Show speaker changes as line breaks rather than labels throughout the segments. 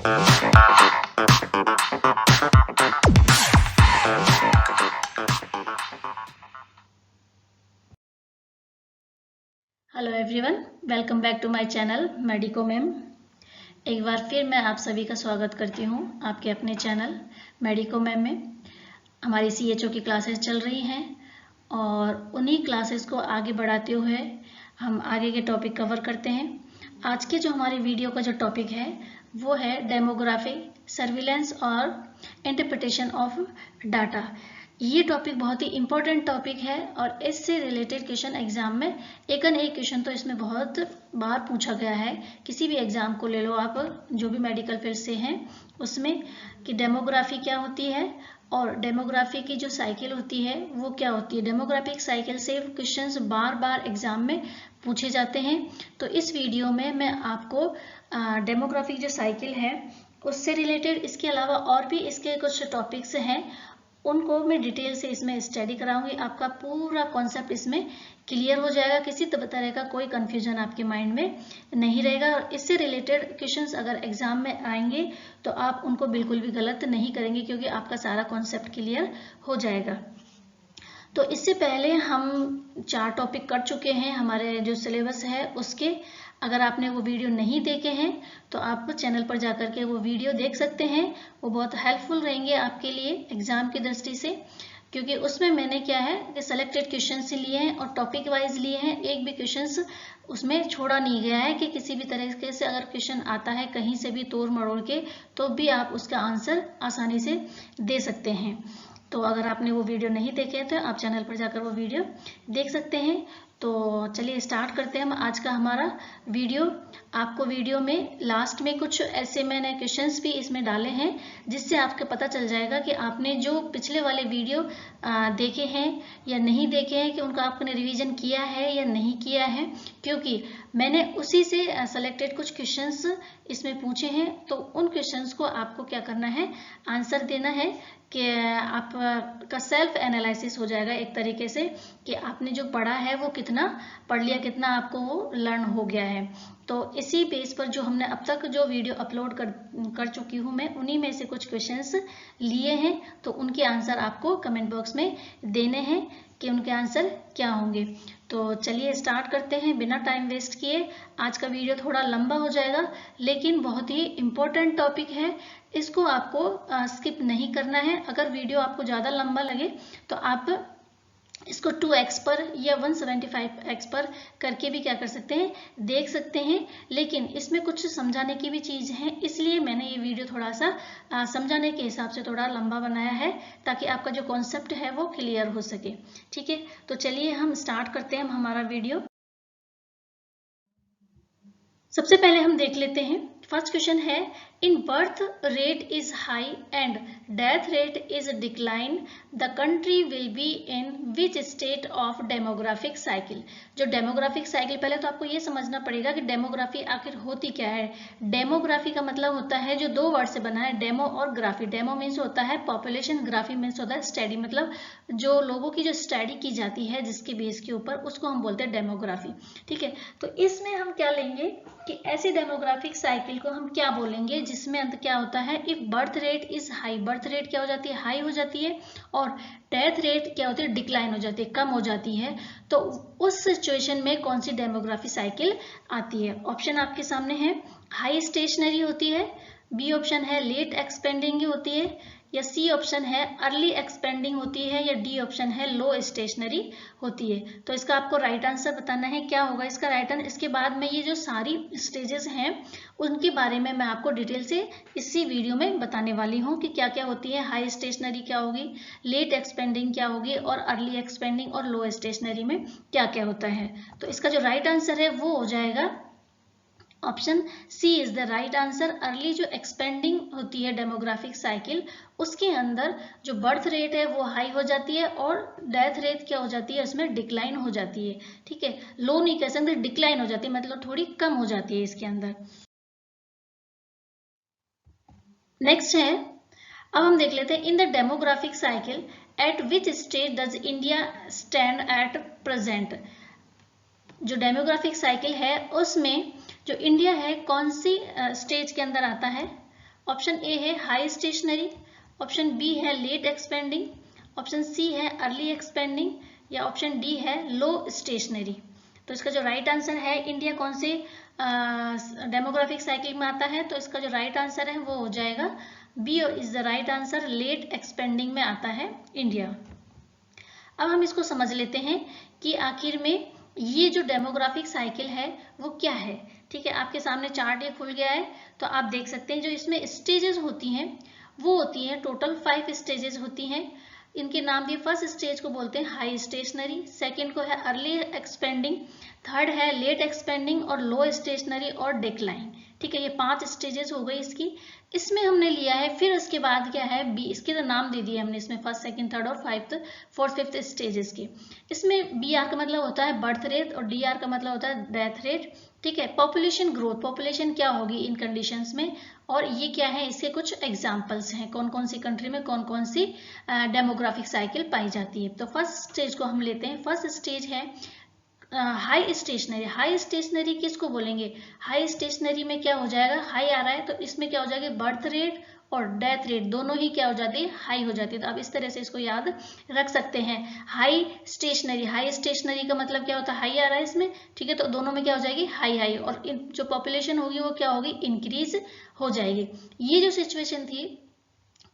Hello everyone, welcome back to my channel medico ma'am. एक बार फिर मैं आप सभी का स्वागत करती हूँ आपके अपने चैनल मेडिको मैम में। हमारी CHO की क्लासेस चल रही हैं और उन्हीं क्लासेस को आगे बढ़ाते हुए हम आगे के टॉपिक कवर करते हैं। आज के जो हमारी वीडियो का जो टॉपिक है वो है डेमोग्राफी, सर्विलेंस और इंटरप्रिटेशन ऑफ डाटा। ये टॉपिक बहुत ही इम्पोर्टेंट टॉपिक है और इससे रिलेटेड क्वेश्चन एग्जाम में एक क्वेश्चन तो इसमें बहुत बार पूछा गया है। किसी भी एग्जाम को ले लो आप, जो भी मेडिकल फील्ड से हैं उसमें, कि डेमोग्राफी क्या होती है और डेमोग्राफी की जो साइकिल होती है वो क्या होती है। डेमोग्राफिक साइकिल से क्वेश्चंस बार बार एग्जाम में पूछे जाते हैं। तो इस वीडियो में मैं आपको डेमोग्राफिक जो साइकिल है उससे रिलेटेड, इसके अलावा और भी इसके कुछ टॉपिक्स हैं उनको मैं डिटेल से इसमें स्टडी कराऊंगी। आपका पूरा कॉन्सेप्ट इसमें क्लियर हो जाएगा, किसी तरह का कोई कंफ्यूजन आपके माइंड में नहीं रहेगा। और इससे रिलेटेड क्वेश्चंस अगर एग्जाम में आएंगे तो आप उनको बिल्कुल भी गलत नहीं करेंगे, क्योंकि आपका सारा कॉन्सेप्ट क्लियर हो जाएगा। तो इससे पहले हम 4 टॉपिक कर चुके हैं हमारे जो सिलेबस है उसके। अगर आपने वो वीडियो नहीं देखे हैं तो आप चैनल पर जाकर के वो वीडियो देख सकते हैं। वो बहुत हेल्पफुल रहेंगे आपके लिए एग्जाम की दृष्टि से, क्योंकि उसमें मैंने क्या है कि सेलेक्टेड क्वेश्चंस लिए हैं और टॉपिक वाइज लिए हैं। एक भी क्वेश्चंस उसमें छोड़ा नहीं गया है कि किसी भी तरीके से अगर क्वेश्चन आता है कहीं से भी तोड़ मरोड़ के, तो भी आप उसका आंसर आसानी से दे सकते हैं। तो अगर आपने वो वीडियो नहीं देखे तो आप चैनल पर जाकर वो वीडियो देख सकते हैं। तो चलिए स्टार्ट करते हैं हम आज का हमारा वीडियो। आपको वीडियो में लास्ट में कुछ ऐसे मैंने क्वेश्चंस भी इसमें डाले हैं जिससे आपको पता चल जाएगा कि आपने जो पिछले वाले वीडियो देखे हैं या नहीं देखे हैं, कि उनका आपने रिवीजन किया है या नहीं किया है, क्योंकि मैंने उसी से सेलेक्टेड कुछ क्वेश्चंस इसमें पूछे हैं। तो उन क्वेश्चंस को आपको क्या करना है, आंसर देना है, कि आपका सेल्फ एनालिसिस हो जाएगा एक तरीके से कि आपने जो पढ़ा है वो कितना पढ़ लिया, कितना आपको वो लर्न हो गया है। तो इसी बेस पर जो हमने अब तक जो वीडियो अपलोड कर चुकी हूँ मैं, उन्हीं में से कुछ क्वेश्चंस लिए हैं। तो उनके आंसर आपको कमेंट बॉक्स में देने हैं कि उनके आंसर क्या होंगे। तो चलिए स्टार्ट करते हैं बिना टाइम वेस्ट किए। आज का वीडियो थोड़ा लंबा हो जाएगा लेकिन बहुत ही इम्पोर्टेंट टॉपिक है, इसको आपको स्किप नहीं करना है। अगर वीडियो आपको ज़्यादा लंबा लगे तो आप इसको 2x पर या 175x पर करके भी क्या कर सकते हैं, देख सकते हैं। लेकिन इसमें कुछ समझाने की भी चीज़ है, इसलिए मैंने ये वीडियो थोड़ा सा समझाने के हिसाब से थोड़ा लंबा बनाया है, ताकि आपका जो कॉन्सेप्ट है वो क्लियर हो सके। ठीक है, तो चलिए हम स्टार्ट करते हैं हमारा वीडियो। सबसे पहले हम देख लेते हैं, फर्स्ट क्वेश्चन है, in birth rate is high and death rate is decline, the country will be in which state of demographic cycle. जो डेमोग्राफिक साइकिल, पहले तो आपको ये समझना पड़ेगा कि डेमोग्राफी आखिर होती क्या है। डेमोग्राफी का मतलब होता है, जो 2 वर्ड से बना है, डेमो और ग्राफी। डेमो मीन्स होता है पॉपुलेशन, ग्राफी मीन्स होता है स्टडी, मतलब जो लोगों की जो स्टडी की जाती है जिसके बेस के ऊपर, उसको हम बोलते हैं डेमोग्राफी। ठीक है, तो इसमें हम क्या लेंगे कि ऐसे डेमोग्राफिक साइकिल को हम क्या बोलेंगे जिसमें अंत क्या होता है, if birth rate is high, birth rate क्या हो जाती है, हाई हो जाती है, और डेथ रेट क्या होती है, डिक्लाइन हो जाती है, कम हो जाती है। तो उस सिचुएशन में कौन सी डेमोग्राफी साइकिल आती है। ऑप्शन आपके सामने है, हाई स्टेशनरी होती है, बी ऑप्शन है लेट एक्सपेंडिंग होती है, या सी ऑप्शन है अर्ली एक्सपेंडिंग होती है, या डी ऑप्शन है लो स्टेशनरी होती है। तो इसका आपको राइट आंसर बताना है क्या होगा इसका राइट आंसर। इसके बाद में ये जो सारी स्टेजेस हैं उनके बारे में मैं आपको डिटेल से इसी वीडियो में बताने वाली हूँ कि क्या क्या होती है। हाई स्टेशनरी क्या होगी, लेट एक्सपेंडिंग क्या होगी, और अर्ली एक्सपेंडिंग और लो स्टेशनरी में क्या क्या होता है। तो इसका जो राइट आंसर है वो हो जाएगा option C is the right answer. Early जो एक्सपेंडिंग होती है डेमोग्राफिक साइकिल, उसके अंदर जो बर्थ रेट है वो हाई हो जाती है और डेथ रेट क्या हो जाती है, उसमें डिक्लाइन हो जाती है। ठीक है, लो नहीं कह सकते, डिक्लाइन हो जाती है, मतलब थोड़ी कम हो जाती है इसके अंदर। नेक्स्ट है, अब हम देख लेते हैं, in the demographic cycle eight which stage does India stand at present. जो डेमोग्राफिक साइकिल है उसमें जो इंडिया है कौन सी स्टेज के अंदर आता है, ऑप्शन ए है हाई स्टेशनरी, ऑप्शन बी है लेट एक्सपेंडिंग, ऑप्शन सी है अर्ली एक्सपेंडिंग, या ऑप्शन डी है लो स्टेशनरी। तो इसका जो राइट आंसर है, इंडिया कौन से डेमोग्राफिक साइकिल में आता है, तो इसका जो राइट आंसर है वो हो जाएगा B is the right answer, late expanding में आता है इंडिया। अब हम इसको समझ लेते हैं कि आखिर में ये जो डेमोग्राफिक साइकिल है वो क्या है। ठीक है, आपके सामने चार्ट ये खुल गया है, तो आप देख सकते हैं जो इसमें स्टेजेस होती हैं वो होती हैं टोटल 5 स्टेजेस होती हैं। इनके नाम दिए, फर्स्ट स्टेज को बोलते हैं हाई स्टेशनरी, सेकंड को है अर्ली एक्सपेंडिंग, थर्ड है लेट एक्सपेंडिंग और लो स्टेशनरी और डिक्लाइन। ठीक है, ये 5 स्टेजेस हो गई इसकी, इसमें हमने लिया है। फिर उसके बाद क्या है बी, इसके तो नाम दे दिए हमने इसमें फर्स्ट सेकंड थर्ड और फोर्थ फिफ्थ स्टेजेस के। इसमें बी आर का मतलब होता है बर्थ रेट और डी आर का मतलब होता है डेथ रेट। ठीक है, पॉपुलेशन ग्रोथ, पॉपुलेशन क्या होगी इन कंडीशंस में, और ये क्या है इसके कुछ एग्जांपल्स हैं, कौन कौन सी कंट्री में कौन कौन सी डेमोग्राफिक साइकिल पाई जाती है। तो फर्स्ट स्टेज को हम लेते हैं। फर्स्ट स्टेज है हाई स्टेशनरी। हाई स्टेशनरी किसको बोलेंगे, हाई स्टेशनरी में क्या हो जाएगा, हाई आ रहा है तो इसमें क्या हो जाएगा, बर्थ रेट और डेथ रेट दोनों ही क्या हो जाती है, हाई हो जाती है। तो आप इस तरह से इसको याद रख सकते हैं, हाई स्टेशनरी। हाई स्टेशनरी का मतलब क्या होता है, हाई आ रहा है इसमें, ठीक है, तो दोनों में क्या हो जाएगी, हाई हाई, और जो पॉपुलेशन होगी वो क्या होगी, इंक्रीज हो जाएगी। ये जो सिचुएशन थी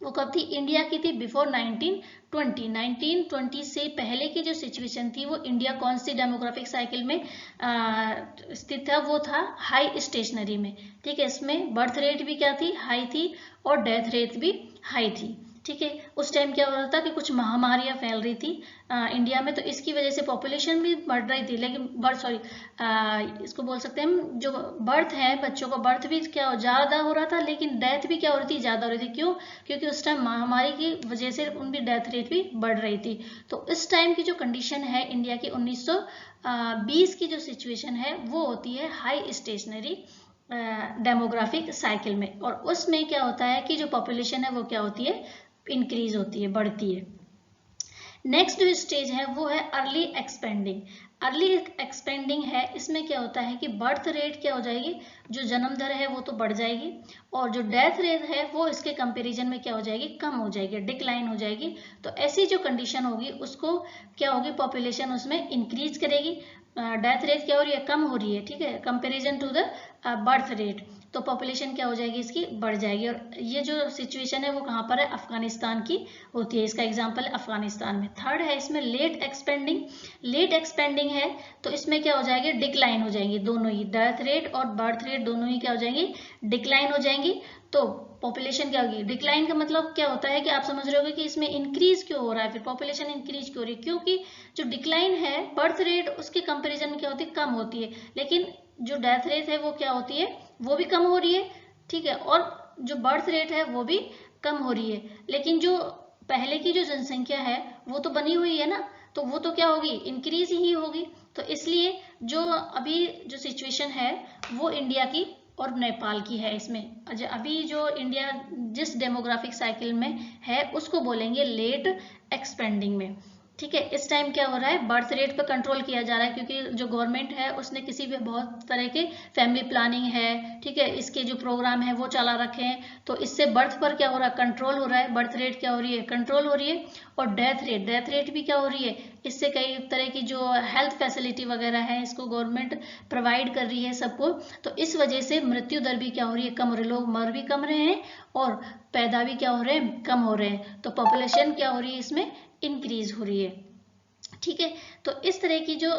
वो कब थी, इंडिया की थी बिफोर 1920। 1920 से पहले की जो सिचुएशन थी वो इंडिया कौन सी डेमोग्राफिक साइकिल में स्थित था, वो था हाई स्टेशनरी में। ठीक है, इसमें बर्थ रेट भी क्या थी, हाई थी, और डेथ रेट भी हाई थी। ठीक है, उस टाइम क्या हो रहा था कि कुछ महामारियां फैल रही थी इंडिया में, तो इसकी वजह से पॉपुलेशन भी बढ़ रही थी, लेकिन इसको बोल सकते हैं हम, जो बर्थ है बच्चों का बर्थ भी क्या ज़्यादा हो रहा था, लेकिन डेथ भी क्या हो रही थी, ज़्यादा हो रही थी। क्यों, क्योंकि उस टाइम महामारी की वजह से उनकी डेथ रेट भी बढ़ रही थी। तो इस टाइम की जो कंडीशन है इंडिया की 1920 की जो सिचुएशन है वो होती है हाई स्टेशनरी डेमोग्राफिक साइकिल में, और उसमें क्या होता है कि जो पॉपुलेशन है वो क्या होती है, इंक्रीज होती है, बढ़ती है। नेक्स्ट जो स्टेज है वो है अर्ली एक्सपेंडिंग। अर्ली एक्सपेंडिंग है, इसमें क्या होता है कि बर्थ रेट क्या हो जाएगी, जो जन्म दर है वो तो बढ़ जाएगी, और जो डेथ रेट है वो इसके कंपैरिजन में क्या हो जाएगी, कम हो जाएगी, डिक्लाइन हो जाएगी। तो ऐसी जो कंडीशन होगी उसको क्या होगी, पॉपुलेशन उसमें इंक्रीज करेगी, डेथ रेट क्या हो रही है, कम हो रही है। ठीक है, comparison to the birth rate, तो पॉपुलेशन क्या हो जाएगी इसकी, बढ़ जाएगी। और ये जो सिचुएशन है वो कहाँ पर है, अफगानिस्तान की होती है, इसका एग्जांपल है अफगानिस्तान में। थर्ड है इसमें लेट एक्सपेंडिंग। लेट एक्सपेंडिंग है तो इसमें क्या हो जाएगी, डिक्लाइन हो जाएंगी, दोनों ही डेथ रेट और बर्थ रेट दोनों ही क्या हो जाएंगी, डिक्लाइन हो जाएंगी। तो पॉपुलेशन क्या होगी, डिक्लाइन का मतलब क्या होता है कि आप समझ रहे होगे कि इसमें इंक्रीज क्यों हो रहा है, फिर पॉपुलेशन इंक्रीज क्यों हो रही है, क्योंकि जो डिक्लाइन है बर्थ रेट उसके कंपैरिजन में क्या होती है, कम होती है, लेकिन जो डेथ रेट है वो क्या होती है, वो भी कम हो रही है। ठीक है, और जो बर्थ रेट है वो भी कम हो रही है, लेकिन जो पहले की जो जनसंख्या है वो तो बनी हुई है ना, तो वो तो क्या होगी, इंक्रीज ही होगी। तो इसलिए जो अभी जो सिचुएशन है वो इंडिया की और नेपाल की है। इसमें अभी जो इंडिया जिस डेमोग्राफिक साइकिल में है उसको बोलेंगे लेट एक्सपेंडिंग में। ठीक है, इस टाइम क्या हो रहा है, बर्थ रेट पर कंट्रोल किया जा रहा है, क्योंकि जो गवर्नमेंट है उसने किसी भी बहुत तरह के फैमिली प्लानिंग है, ठीक है, इसके जो प्रोग्राम है वो चला रखे हैं, तो इससे बर्थ पर क्या हो रहा है, कंट्रोल हो रहा है, बर्थ रेट क्या हो रही है, कंट्रोल हो रही है, और डेथ रेट भी क्या हो रही है, इससे कई तरह की जो हेल्थ फैसिलिटी वगैरह है इसको गवर्नमेंट प्रोवाइड कर रही है सबको, तो इस वजह से मृत्यु दर भी क्या हो रही है, कम हो रही है, लोग मर भी कम रहे हैं और पैदा भी क्या हो रहे हैं, कम हो रहे हैं, तो पॉपुलेशन क्या हो रही है इसमें, इंक्रीज हो रही है। ठीक है, तो इस तरह की जो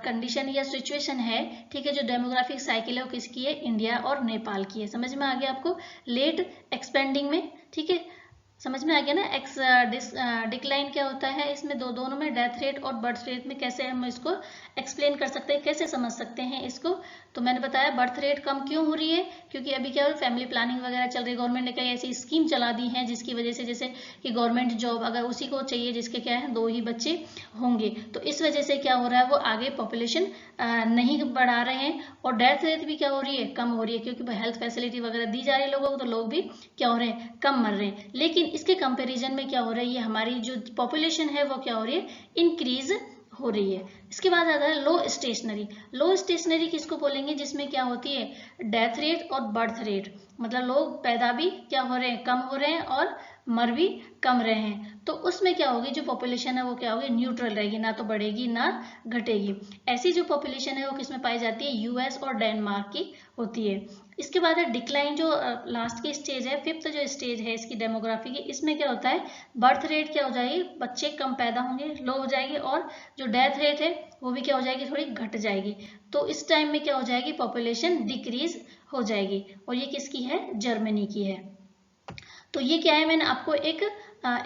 कंडीशन या सिचुएशन है, ठीक है, जो डेमोग्राफिक साइकिल है वो किसकी है, इंडिया और नेपाल की है। समझ में आ गया आपको, लेट एक्सपेंडिंग में। ठीक है, समझ में आ गया ना। डिक्लाइन क्या होता है, इसमें दोनों में डेथ रेट और बर्थ रेट में कैसे हम इसको एक्सप्लेन कर सकते हैं, कैसे समझ सकते हैं इसको। तो मैंने बताया बर्थ रेट कम क्यों हो रही है, क्योंकि अभी क्या हो, फैमिली प्लानिंग वगैरह चल रही है, गवर्नमेंट ने कई ऐसी स्कीम चला दी है जिसकी वजह से, जैसे कि गवर्नमेंट जॉब अगर उसी को चाहिए जिसके क्या है 2 ही बच्चे होंगे, तो इस वजह से क्या हो रहा है, वो आगे पॉपुलेशन नहीं बढ़ा रहे हैं, और डेथ रेट भी क्या हो रही है, कम हो रही है, क्योंकि हेल्थ फैसिलिटी वगैरह दी जा रही है लोगों को, तो लोग भी क्या हो रहे हैं, कम मर रहे हैं। लेकिन इसके कंपैरिजन में क्या हो रहा है, ये हमारी जो पॉपुलेशन है वो क्या हो रही है, इंक्रीज हो रही है। इसके बाद आता है लो स्टेशनरी। लो स्टेशनरी किसको बोलेंगे? जिसमें क्या होती है, डेथ रेट और बर्थ रेट, मतलब लोग पैदा भी क्या हो रहे हैं, कम हो रहे हैं, और मर भी कम रहे हैं। तो उसमें क्या होगी, जो पॉपुलेशन है वो क्या होगी, न्यूट्रल रहेगी, ना तो बढ़ेगी ना घटेगी। ऐसी जो पॉपुलेशन है वो किसमें पाई जाती है, यूएस और डेनमार्क की होती है। इसके बाद है डिक्लाइन, जो लास्ट की स्टेज है, फिफ्थ जो स्टेज है इसकी डेमोग्राफी की, इसमें क्या होता है, बर्थ रेट क्या हो जाएगी, बच्चे कम पैदा होंगे, लो हो जाएगी, और जो डेथ रेट है वो भी क्या हो जाएगी, थोड़ी घट जाएगी। तो इस टाइम में क्या हो जाएगी, पॉपुलेशन डिक्रीज हो जाएगी। और ये किसकी है, जर्मनी की है। तो ये क्या है, मैंने आपको एक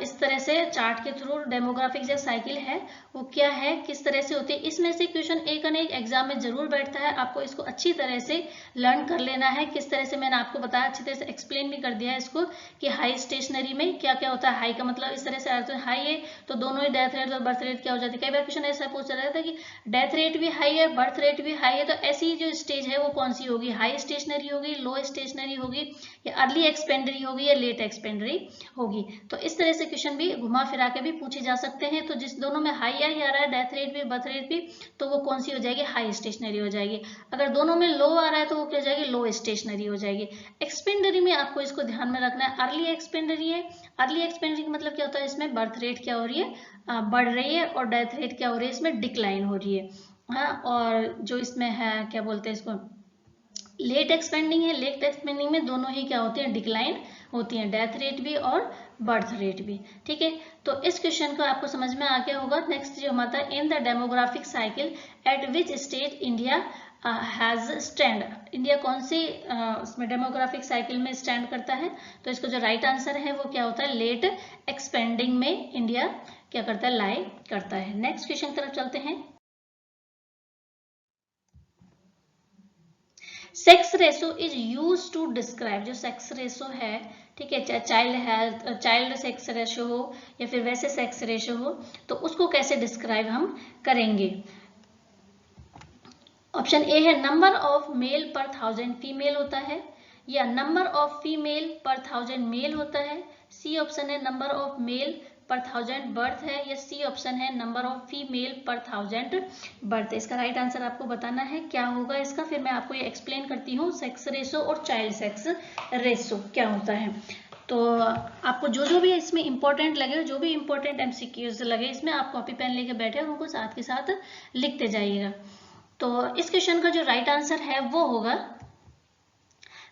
इस तरह से चार्ट के थ्रू डेमोग्राफिक जो साइकिल है वो क्या है, किस तरह से होती है, इसमें से क्वेश्चन एक न एक एग्जाम में जरूर बैठता है। आपको इसको अच्छी तरह से लर्न कर लेना है। किस तरह से मैंने आपको बताया, अच्छी तरह से एक्सप्लेन भी कर दिया है इसको कि हाई स्टेशनरी में क्या क्या होता है। हाई का मतलब इस तरह से आता है, हाई है तो दोनों ही डेथ रेट और बर्थ रेट क्या हो जाती है। कई बार क्वेश्चन ऐसा पूछ रहा था कि डेथ रेट भी हाई है, बर्थ रेट भी हाई है, तो ऐसी जो स्टेज है वो कौन सी होगी, हाई स्टेशनरी होगी, लो स्टेशनरी होगी, या अर्ली एक्सपेंडरी होगी, या लेट एक्सपेंडरी होगी। तो इस तरह से क्वेश्चन भी घुमा फिरा के भी पूछे जा सकते हैं। तो जिस दोनों में हाई आ रहा है, डेथ रेट भी बर्थ रेट भी, तो वो कौन सी हो जाएगी, हाई स्टेशनरी हो जाएगी। अगर दोनों में लो आ रहा है तो वो क्या हो जाएगी, लो स्टेशनरी हो जाएगी। एक्सपेंडरी में आपको इसको ध्यान में रखना है, अर्ली एक्सपेंडरी है। अर्ली एक्सपेंडरी का मतलब क्या होता है, इसमें बर्थ रेट क्या हो रही है, बढ़ रही है, और डेथ रेट क्या हो रही है, इसमें डिक्लाइन हो रही है। हाँ, और जो इसमें है क्या बोलते हैं इसको, लेट एक्सपेंडिंग है। लेट एक्सपेंडिंग में दोनों ही क्या होती है, डिक्लाइन होती हैं, डेथ रेट भी और बर्थ रेट भी। ठीक है, तो इस क्वेश्चन को आपको समझ में आ गया होगा। नेक्स्ट जो हमारा in the demographic cycle eight which stage India has stand, India कौन सी उसमें डेमोग्राफिक साइकिल में स्टैंड करता है। तो इसको जो राइट आंसर है वो क्या होता है, लेट एक्सपेंडिंग में इंडिया क्या करता है, लाई करता है। नेक्स्ट क्वेश्चन की तरफ चलते हैं। Sex ratio is use to describe, जो सेक्स रेशो है, ठीक है, चाहे child health, child sex ratio हो या फिर वैसे सेक्स रेशो हो, तो उसको कैसे डिस्क्राइब हम करेंगे। ऑप्शन ए है नंबर ऑफ मेल पर 1000 फीमेल होता है, या number of female per 1000 mail होता है। सी ऑप्शन है नंबर ऑफ मेल पर 1000 बर्थ है, या सी ऑप्शन है number of female per 1000 birth. इसका राइट आंसर आपको बताना है क्या होगा इसका, फिर मैं आपको ये एक्सप्लेन करती हूँ सेक्स रेशो और चाइल्ड सेक्स रेशो क्या होता है। तो आपको जो जो भी इसमें इंपॉर्टेंट लगे, जो भी इंपॉर्टेंट एमसीक्यूज लगे इसमें, आप कॉपी पेन लेके बैठे उनको साथ के साथ लिखते जाइएगा। तो इस क्वेश्चन का जो राइट आंसर है वो होगा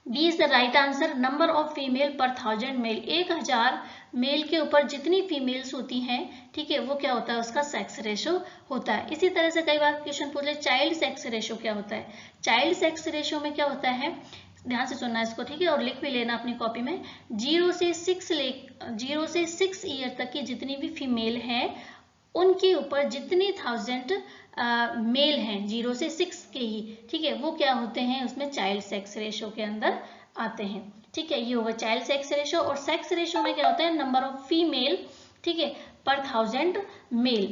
B is the right answer, number of female per 1000 mail. 1000 mail के ऊपर जितनी फीमेल्स होती हैं, ठीक है, वो क्या होता है, उसका सेक्स रेशो होता है। इसी तरह से कई बार क्वेश्चन पूछ ले चाइल्ड सेक्स रेशो क्या होता है। चाइल्ड सेक्स रेशो में क्या होता है, ध्यान से सुनना इसको, ठीक है, और लिख भी लेना अपनी कॉपी में। 0 से 6 ईयर तक की जितनी भी फीमेल हैं उनके ऊपर जितनी 1000 मेल हैं 0 से 6 के ही, ठीक है, वो क्या होते हैं, उसमें चाइल्ड सेक्स रेशो के अंदर आते हैं। ठीक है, ये होगा चाइल्ड सेक्स रेशो। और सेक्स रेशो में क्या होता है, नंबर ऑफ फीमेल, ठीक है, पर 1000 मेल।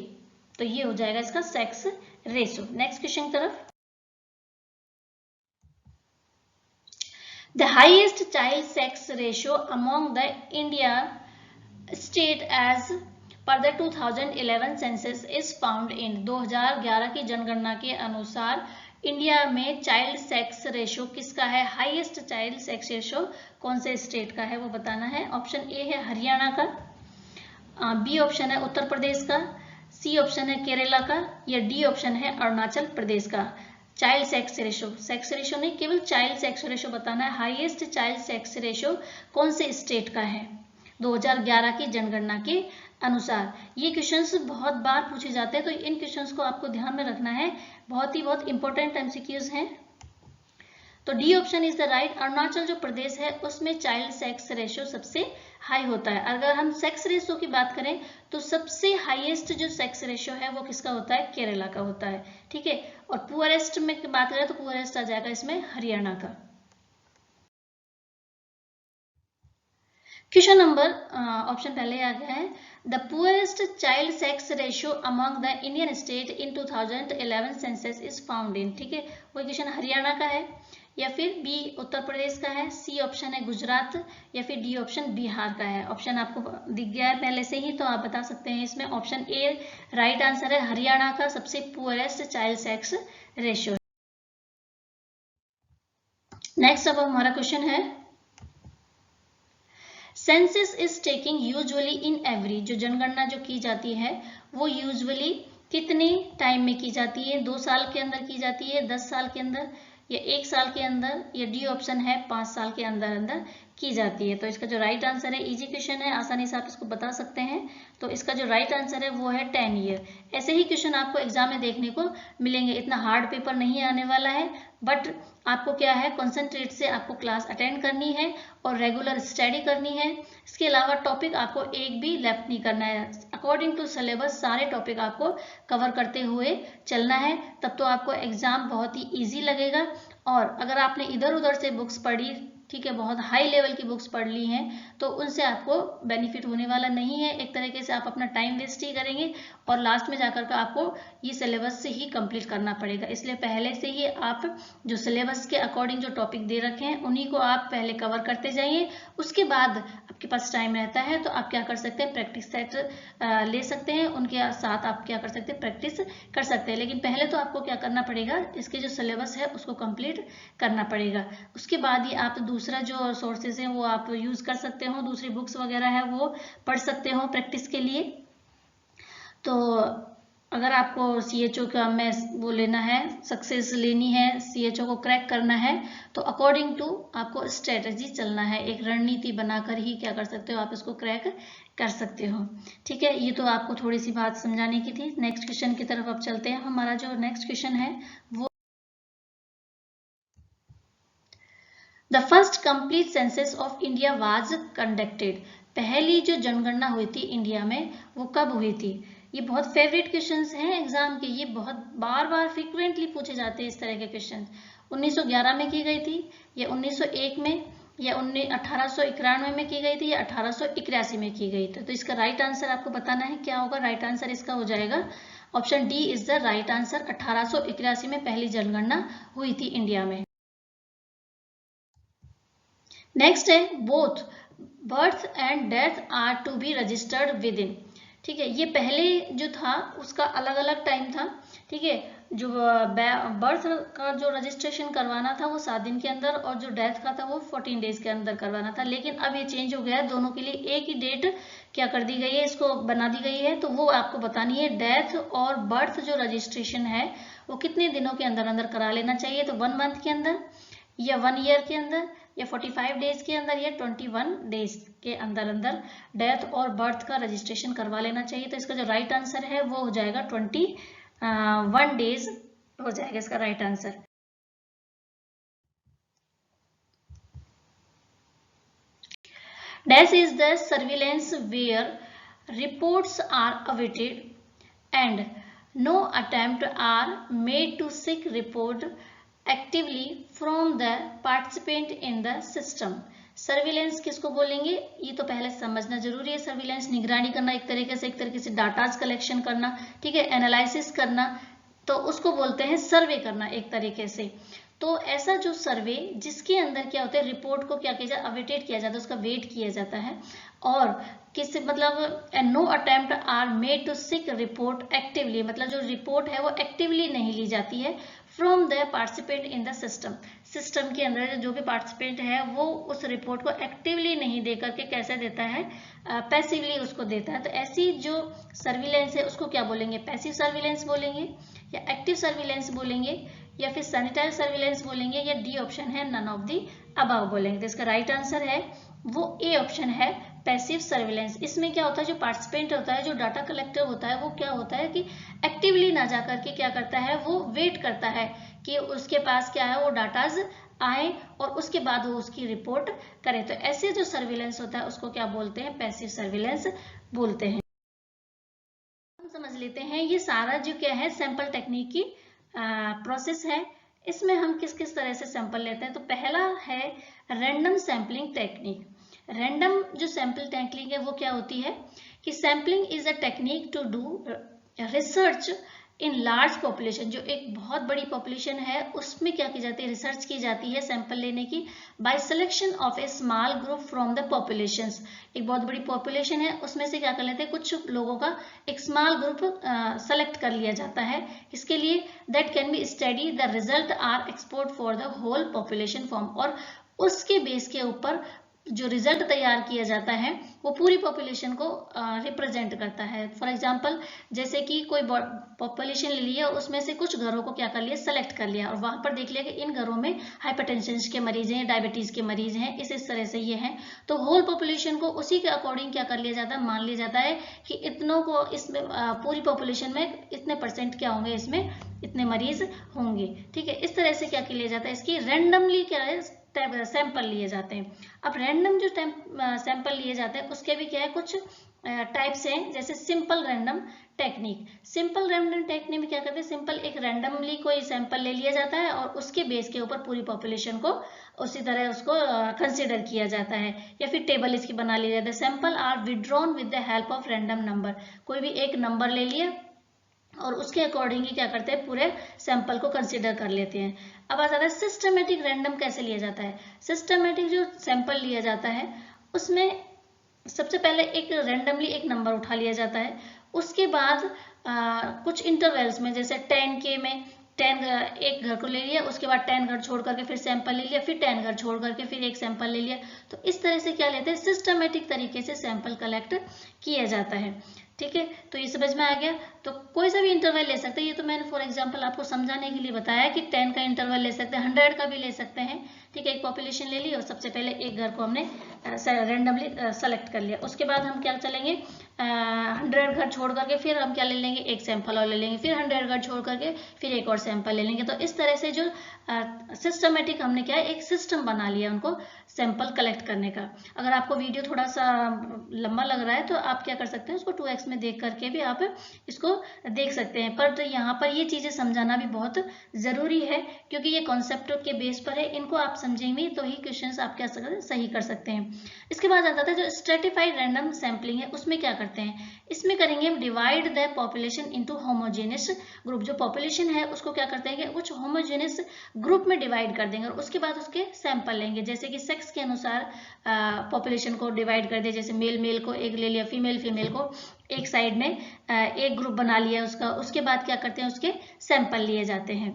तो ये हो जाएगा इसका सेक्स रेशो। नेक्स्ट क्वेश्चन की तरफ। The highest child sex ratio among the India state as per the 2011 census is found in, 2011 की जनगणना के अनुसार इंडिया में चाइल्ड सेक्स रेशो किसका है, हाईएस्ट चाइल्ड सेक्स रेशो कौन से स्टेट का है वो बताना है। ऑप्शन ए है हरियाणा का, बी ऑप्शन है उत्तर प्रदेश का, सी ऑप्शन है केरला का, या डी ऑप्शन है अरुणाचल प्रदेश का। Child sex ratio, sex ratio नहीं, केवल चाइल्ड सेक्स रेशो बताना है। हाईएस्ट चाइल्ड सेक्स रेशो कौन से स्टेट का है 2011 की जनगणना के अनुसार। ये क्वेश्चंस बहुत बार पूछे जाते हैं, तो इन क्वेश्चंस को आपको ध्यान में रखना है, बहुत इंपॉर्टेंट एमसीक्यूज हैं। तो D option is the right. Arunachal जो प्रदेश है उसमें चाइल्ड सेक्स रेशो सबसे हाई होता है। अगर हम सेक्स रेशो की बात करें तो सबसे हाईएस्ट जो सेक्स रेशो है वो किसका होता है, केरला का होता है। ठीक है, और पुअरेस्ट में बात करें तो पुअरेस्ट आ जाएगा इसमें हरियाणा का। क्वेश्चन नंबर ऑप्शन पहले आ गया है, the poorest child sex ratio among the Indian state in 2011 census is found इन। ठीक है, वही क्वेश्चन हरियाणा का है। या फिर बी उत्तर प्रदेश का है, सी ऑप्शन है गुजरात, या फिर डी ऑप्शन बिहार का है। ऑप्शन आपको दिख गया है पहले से ही, तो आप बता सकते हैं इसमें ऑप्शन ए राइट आंसर है। हरियाणा का सबसे poorest child sex ratio. Next अब हमारा क्वेश्चन है, census is taking usually in every, जो जनगणना जो की जाती है वो यूजुअली कितने टाइम में की जाती है? 2 साल के अंदर की जाती है, 10 साल के अंदर, या 1 साल के अंदर, या डी ऑप्शन है 5 साल के अंदर अंदर की जाती है। तो इसका जो राइट आंसर है, इजी क्वेश्चन है, आसानी से आप इसको बता सकते हैं। तो इसका जो राइट आंसर है वो है 10 ईयर। ऐसे ही क्वेश्चन आपको एग्जाम में देखने को मिलेंगे। इतना हार्ड पेपर नहीं आने वाला है, बट आपको क्या है, कॉन्सेंट्रेट से आपको क्लास अटेंड करनी है और रेगुलर स्टडी करनी है। इसके अलावा टॉपिक आपको एक भी लेफ्ट नहीं करना है। अकॉर्डिंग टू सिलेबस सारे टॉपिक आपको कवर करते हुए चलना है, तब तो आपको एग्जाम बहुत ही इजी लगेगा। और अगर आपने इधर उधर से बुक्स पढ़ी, ठीक है, बहुत हाई लेवल की बुक्स पढ़ ली हैं, तो उनसे आपको बेनिफिट होने वाला नहीं है। एक तरीके से आप अपना टाइम वेस्ट ही करेंगे और लास्ट में जाकर के आपको ये सिलेबस से ही कंप्लीट करना पड़ेगा। इसलिए पहले से ही आप जो सिलेबस के अकॉर्डिंग जो टॉपिक दे रखे हैं उन्हीं को आप पहले कवर करते जाइए। उसके बाद आपके पास टाइम रहता है तो आप क्या कर सकते हैं, प्रैक्टिस सेट ले सकते हैं, उनके साथ आप क्या कर सकते हैं, प्रैक्टिस कर सकते हैं। लेकिन पहले तो आपको क्या करना पड़ेगा, इसके जो सिलेबस है उसको कंप्लीट करना पड़ेगा। उसके बाद ही आप दूसरा जो सोर्सेज हैं वो आप यूज कर सकते हो, दूसरी बुक्स वगैरह है वो पढ़ सकते हो प्रैक्टिस के लिए। तो अगर आपको CHO का में वो लेना है, सक्सेस लेनी है, CHO को क्रैक करना है, तो अकॉर्डिंग टू आपको स्ट्रेटजी चलना है। एक रणनीति बनाकर ही क्या कर सकते हो, आप इसको क्रैक कर सकते हो। ठीक है, ये तो आपको थोड़ी सी बात समझाने की थी। नेक्स्ट क्वेश्चन की तरफ अब चलते हैं। हमारा जो नेक्स्ट क्वेश्चन है वो, the first complete census of India was conducted. पहली जो जनगणना हुई थी इंडिया में वो कब हुई थी? ये बहुत फेवरेट क्वेश्चंस हैं एग्जाम के, ये बहुत बार बार फ्रिक्वेंटली पूछे जाते हैं इस तरह के क्वेश्चन। 1911 में की गई थी, या 1901 में, या 1891 में की गई थी, या 1881 में की गई थी। तो इसका राइट आंसर आपको बताना है क्या होगा। राइट आंसर इसका हो जाएगा option D is the right answer. 1881 में पहली जनगणना हुई थी इंडिया में। नेक्स्ट है, both birth and death are to be registered within. ठीक है, ये पहले जो था उसका अलग अलग टाइम था। ठीक है, जो बर्थ का जो रजिस्ट्रेशन करवाना था वो 7 दिन के अंदर, और जो डेथ का था वो 14 डेज के अंदर करवाना था। लेकिन अब ये चेंज हो गया, दोनों के लिए एक ही डेट क्या कर दी गई है, इसको बना दी गई है। तो वो आपको बतानी है, डेथ और बर्थ जो रजिस्ट्रेशन है वो कितने दिनों के अंदर अंदर करा लेना चाहिए। तो 1 मंथ के अंदर, या 1 ईयर के अंदर, या 45 डेज के अंदर, या 21 डेज के अंदर अंदर डेथ और बर्थ का रजिस्ट्रेशन करवा लेना चाहिए। तो इसका जो राइट आंसर है वो हो जाएगा 21 डेज हो जाएगा इसका right answer. Dash is the surveillance where reports are awaited and no attempt are made to seek report actively from the participant in the system। Surveillance किसको बोलेंगे, ये तो पहले समझना जरूरी है। सर्विलेंस निगरानी करना, एक तरीके से डाटाज कलेक्शन करना, ठीक है, एनालिसिस करना, तो उसको बोलते हैं सर्वे करना एक तरीके से। तो ऐसा जो सर्वे जिसके अंदर क्या होता है, रिपोर्ट को क्या किया जाता है, अवेटेड किया जाता है, उसका वेट किया जाता है। और किस मतलब no attempt are made to seek report actively, मतलब जो रिपोर्ट है वो एक्टिवली नहीं ली जाती है from the participant in the system. System के अंदर जो भी पार्टिसिपेंट है वो उस रिपोर्ट को एक्टिवली नहीं दे करके कैसे देता है, पैसिवली उसको देता है। तो ऐसी जो सर्विलेंस है उसको क्या बोलेंगे, पैसिव सर्विलेंस बोलेंगे, या एक्टिव सर्विलेंस बोलेंगे, या फिर सैनिटाइज सर्विलेंस बोलेंगे, या डी ऑप्शन है नन ऑफ दी अबव बोलेंगे। तो इसका राइट आंसर है वो ए ऑप्शन है, पैसिव सर्विलेंस। इसमें क्या होता है, जो पार्टिसिपेंट होता है, जो डाटा कलेक्टर होता है, वो क्या होता है कि एक्टिवली ना जा करके क्या करता है, वो वेट करता है कि उसके पास क्या है, वो डाटाज आए और उसके बाद वो उसकी रिपोर्ट करे। तो ऐसे जो सर्विलेंस होता है उसको क्या बोलते हैं, पैसिव सर्विलेंस बोलते हैं। हम समझ लेते हैं ये सारा जो क्या है सैंपल टेक्निक की प्रोसेस है। इसमें हम किस किस तरह से सैंपल लेते हैं। तो पहला है रैंडम सैंपलिंग टेक्निक। रैंडम जो सैंपल टेक्निक है वो क्या होती है कि sampling is a technique to do research in large population, जो एक बहुत बड़ी पॉपुलेशन है उसमें क्या की जाती है, रिसर्च की जाती है सैंपल लेने की, by selection of a small group from the populations. एक बहुत बड़ी पॉपुलेशन है उसमें से क्या कर लेते हैं, कुछ लोगों का एक स्मॉल ग्रुप सेलेक्ट कर लिया जाता है। इसके लिए that can be study the result are export for the whole population form, और उसके बेस के ऊपर जो रिजल्ट तैयार किया जाता है वो पूरी पॉपुलेशन को रिप्रेजेंट करता है। फॉर एग्जांपल, जैसे कि कोई पॉपुलेशन ले लिया, उसमें से कुछ घरों को क्या कर लिया, सेलेक्ट कर लिया, और वहां पर देख लिया कि इन घरों में हाइपरटेंशन के मरीज हैं, डायबिटीज के मरीज हैं, इस तरह से ये हैं, तो होल पॉपुलेशन को उसी के अकॉर्डिंग क्या कर लिया जाता है, मान लिया जाता है कि इतनों को इसमें पूरी पॉपुलेशन में इतने परसेंट क्या होंगे, इसमें इतने मरीज होंगे। ठीक है, इस तरह से क्या किया जाता है, इसकी रैंडमली क्या है, सैंपल लिए जाते हैं। अब रैंडम जो सैंपल लिए जाते हैं उसके भी क्या है, कुछ टाइप्स हैं, जैसे simple random technique. Simple random technique में क्या करते हैं, सिंपल एक रैंडमली कोई सैंपल ले लिया जाता है और उसके बेस के ऊपर पूरी पॉपुलेशन को उसी तरह उसको कंसिडर किया जाता है, या फिर टेबल इसकी बना लिया जाता है। Sample are withdrawn with the help of random number, कोई भी एक नंबर ले लिया और उसके अकॉर्डिंग ही क्या करते हैं, पूरे सैंपल को कंसिडर कर लेते हैं। अब आ जाता है सिस्टमेटिक रैंडम कैसे लिया जाता है। सिस्टमेटिक जो सैंपल लिया जाता है उसमें सबसे पहले एक रैंडमली एक नंबर उठा लिया जाता है, उसके बाद कुछ इंटरवल्स में, जैसे 10K में 10 एक घर को ले लिया, उसके बाद 10 घर छोड़ करके फिर सैंपल ले लिया, फिर 10 घर छोड़ करके फिर एक सैंपल ले लिया। तो इस तरह से क्या लेते हैं, सिस्टमेटिक तरीके से सैंपल कलेक्ट किया जाता है। ठीक है, तो ये समझ में आ गया। तो कोई सा भी इंटरवल ले सकते हैं, ये तो मैंने फॉर एग्जांपल आपको समझाने के लिए बताया कि 10 का इंटरवल ले सकते हैं, 100 का भी ले सकते हैं। ठीक है, एक पॉपुलेशन ले ली और सबसे पहले एक घर को हमने रैंडमली सेलेक्ट कर लिया, उसके बाद हम क्या चलेंगे, 100 घर छोड़ करके फिर हम क्या ले लेंगे, एक सैंपल और ले लेंगे, फिर 100 घर छोड़ करके फिर एक और सैंपल ले लेंगे। तो इस तरह से जो सिस्टमेटिक हमने क्या है, एक सिस्टम बना लिया उनको सैंपल कलेक्ट करने का। अगर आपको वीडियो थोड़ा सा लंबा लग रहा है तो आप क्या कर सकते हैं, उसको 2x में देख करके भी आप इसको देख सकते हैं। पर तो यहाँ पर ये चीजें समझाना भी बहुत जरूरी है, क्योंकि ये कॉन्सेप्ट के बेस पर है, इनको आप समझेंगे तो ही क्वेश्चंस आप क्या सही कर सकते हैं। इसके बाद आता था जो स्ट्रेटिफाइड रैंडम सैम्पलिंग है, उसमें क्या करते हैं, इसमें करेंगे हम divide the population into homogeneous group. जो पॉपुलेशन है उसको क्या करते हैं, कुछ होमोजेनियस ग्रुप में डिवाइड कर देंगे और उसके बाद उसके सैंपल लेंगे, जैसे कि सेक्स के अनुसार पॉपुलेशन को डिवाइड कर दिया, जैसे मेल मेल को एक ले लिया, फीमेल फीमेल को एक साइड में एक ग्रुप बना लिया उसका, उसके बाद क्या करते हैं, उसके सैंपल लिए जाते हैं।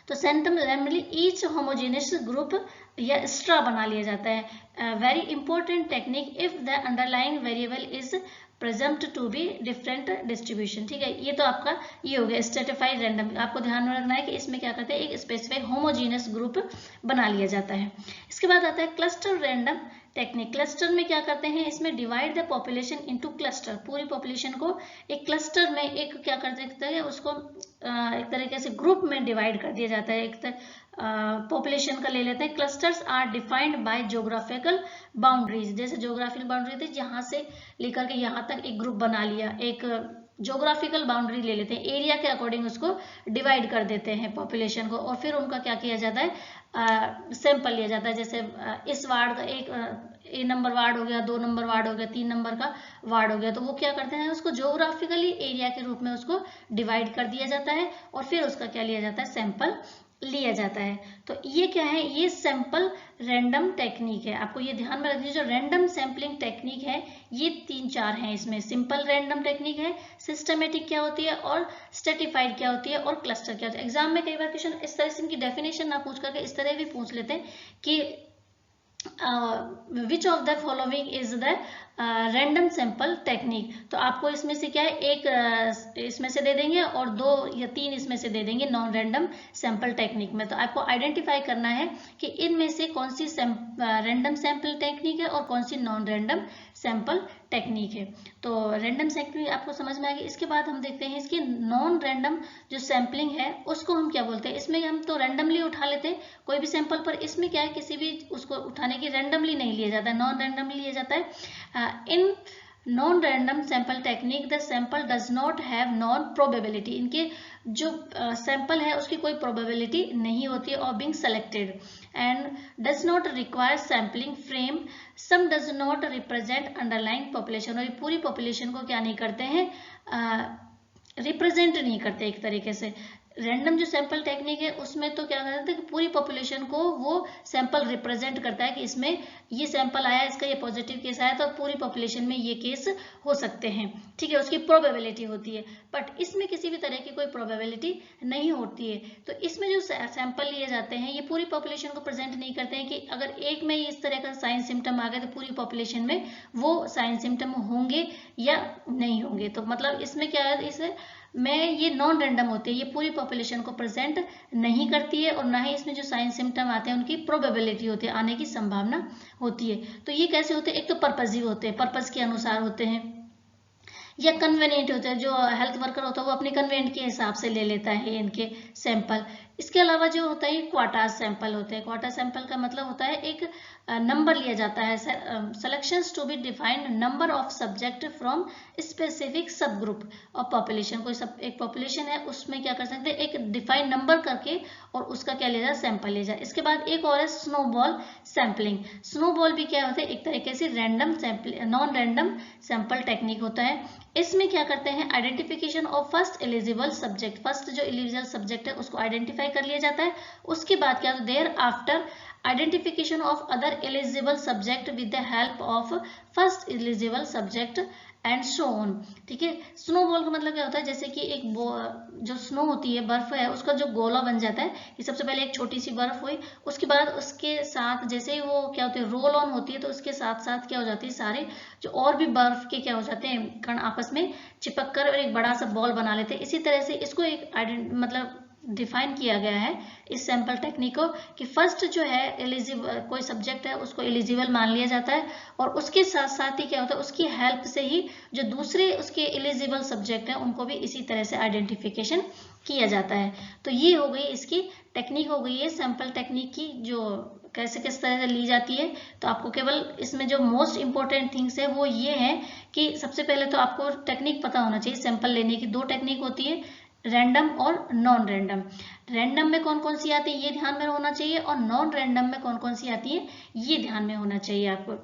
तो सैंपल ईच होमोजेनियस ग्रुप या स्ट्रा बना लिया जाता है। Very important technique if the underlying variable is presumed to be different distribution. ठीक है, ये तो आपका ये हो गया स्ट्रेटिफाइड रैंडम। आपको ध्यान में रखना है कि इसमें क्या करते हैं, एक स्पेसिफिक होमोजेनियस ग्रुप बना लिया जाता है। इसके बाद आता है क्लस्टर रैंडम टेक्निक। क्लस्टर में क्या करते हैं, इसमें divide the population into cluster, पूरी पॉपुलेशन को एक क्लस्टर में एक क्या कर सकते हैं, उसको एक तरीके से ग्रुप में डिवाइड कर दिया जाता है। एक पॉपुलेशन का ले लेते हैं। Clusters are defined by geographical boundaries, जैसे ज्योग्राफिकल बाउंड्री थी, यहाँ से लेकर के यहाँ तक एक ग्रुप बना लिया, एक ज्योग्राफिकल बाउंड्री ले लेते हैं, एरिया के अकॉर्डिंग उसको डिवाइड कर देते हैं पॉपुलेशन को, और फिर उनका क्या किया जाता है, सैंपल लिया जाता है। जैसे इस वार्ड का एक ए नंबर वार्ड हो गया, 2 नंबर वार्ड हो गया, 3 नंबर का वार्ड हो गया, तो वो क्या करते हैं, उसको ज्योग्राफिकली एरिया के रूप में उसको डिवाइड कर दिया जाता है और फिर उसका क्या लिया जाता है, सैंपल लिया जाता है। तो ये क्या है, ये सैंपल रैंडम टेक्निक है। आपको ये ध्यान में रखना, जो रैंडम सैंपलिंग टेक्निक है ये 3-4 हैं इसमें। सिंपल रैंडम टेक्निक है, सिस्टमेटिक क्या होती है, और स्ट्रेटिफाइड क्या होती है, और क्लस्टर क्या होता है। एग्जाम में कई बार क्वेश्चन इस तरह से इनकी डेफिनेशन ना पूछ करके इस तरह भी पूछ लेते हैं कि which of the following is the random sample technique. तो आपको इसमें से क्या है, एक इसमें से दे देंगे और 2 या 3 इसमें से दे देंगे नॉन रैंडम सैंपल टेक्निक में। तो आपको आइडेंटिफाई करना है कि इनमें से कौन सी रैंडम सैंपल टेक्निक है और कौन सी नॉन रैंडम सैंपल टेक्निक है। तो रैंडम सैंपलिंग आपको समझ में आ गई। इसके बाद हम देखते हैं इसकी नॉन रैंडम जो सैंपलिंग है उसको हम क्या बोलते हैं। इसमें हम तो रैंडमली उठा लेते हैं कोई भी सैंपल, पर इसमें क्या है, किसी भी उसको उठाने की रैंडमली नहीं लिया जाता है, नॉन रैंडमली लिया जाता है। In non random sample technique the sample does not have non probability. इनके जो सैंपल है उसकी कोई प्रोबेबिलिटी नहीं होती और being selected, and does not require sampling frame, some does not represent underlying population. और ये पूरी पॉपुलेशन को क्या नहीं करते हैं, रिप्रेजेंट नहीं करते एक तरीके से। रैंडम जो सैंपल टेक्निक है उसमें तो क्या करते हैं कि पूरी पॉपुलेशन को वो सैंपल रिप्रेजेंट करता है कि इसमें ये सैंपल आया, इसका ये पॉजिटिव केस आया, तो पूरी पॉपुलेशन में ये केस हो सकते हैं, ठीक है, उसकी प्रोबेबिलिटी होती है। बट इसमें किसी भी तरह की कोई प्रोबेबिलिटी नहीं होती है। तो इसमें जो सैंपल लिए जाते हैं ये पूरी पॉपुलेशन को प्रेजेंट नहीं करते हैं कि अगर एक में इस तरह का साइन सिम्टम आ गया तो पूरी पॉपुलेशन में वो साइन सिम्टम होंगे या नहीं होंगे। तो मतलब इसमें क्या है, इसे में ये नॉन रैंडम होती है, ये पूरी पॉपुलेशन को प्रेजेंट नहीं करती है, और ना ही इसमें जो साइन सिम्टम आते हैं उनकी प्रोबेबिलिटी होती है, आने की संभावना होती है। तो ये कैसे होते हैं, एक तो पर्पजिव होते हैं, पर्पज के अनुसार होते हैं, या कन्वेनियंट होते हैं, जो हेल्थ वर्कर होता है वो अपने कन्वेनियंट के हिसाब से ले लेता है इनके सैंपल। इसके अलावा जो होता है क्वाटा सैंपल होते हैं। क्वाटा सैंपल का मतलब होता है एक नंबर लिया जाता है, selections to be defined number of subject from specific subgroup of population. कोई सब एक पॉपुलेशन है उसमें क्या कर सकते हैं, एक डिफाइंड नंबर करके और उसका क्या लिया जाए, सैंपल लिया जाए। इसके बाद एक और है स्नोबॉल सैंपलिंग। स्नोबॉल भी क्या होता है, एक तरीके से random sample, non random sample technique होता है। इसमें क्या करते हैं, identification of first eligible subject, first जो एलिजिबल सब्जेक्ट है उसको आइडेंटिफाई कर लिया जाता है। उसके बाद क्या होता है, thereafter identification of other eligible subject with the help of first eligible subject and so on, ठीक है। स्नोबॉल का मतलब क्या होता है, जैसे कि एक जो स्नो होती है, बर्फ है, उसका जो गोला बन जाता है, कि सबसे पहले एक छोटी सी बर्फ हुई, उसके बाद उसके साथ जैसे ही वो क्या होती है, रोल ऑन होती है, तो उसके साथ साथ क्या हो जाती है, सारे जो और भी बर्फ के क्या हो जाते हैं कण आपस में चिपक कर और एक बड़ा सा बॉल बना लेते हैं। इसी तरह से इसको एक मतलब डिफाइन किया गया है इस सैंपल टेक्निक को, कि फर्स्ट जो है एलिजिबल कोई सब्जेक्ट है उसको एलिजिबल मान लिया जाता है, और उसके साथ साथ ही क्या होता है, उसकी हेल्प से ही जो दूसरे उसके एलिजिबल सब्जेक्ट हैं उनको भी इसी तरह से आइडेंटिफिकेशन किया जाता है। तो ये हो गई इसकी टेक्निक, हो गई है सैंपल टेक्निक की, जो कैसे किस तरह से ली जाती है। तो आपको केवल इसमें जो मोस्ट इंपॉर्टेंट थिंग्स है वो ये है कि सबसे पहले तो आपको टेक्निक पता होना चाहिए। सैंपल लेने की दो टेक्निक होती है, रैंडम और नॉन रैंडम। रैंडम में कौन कौन सी आती है ये ध्यान में होना चाहिए, और नॉन रैंडम में कौन कौन सी आती है ये ध्यान में होना चाहिए आपको।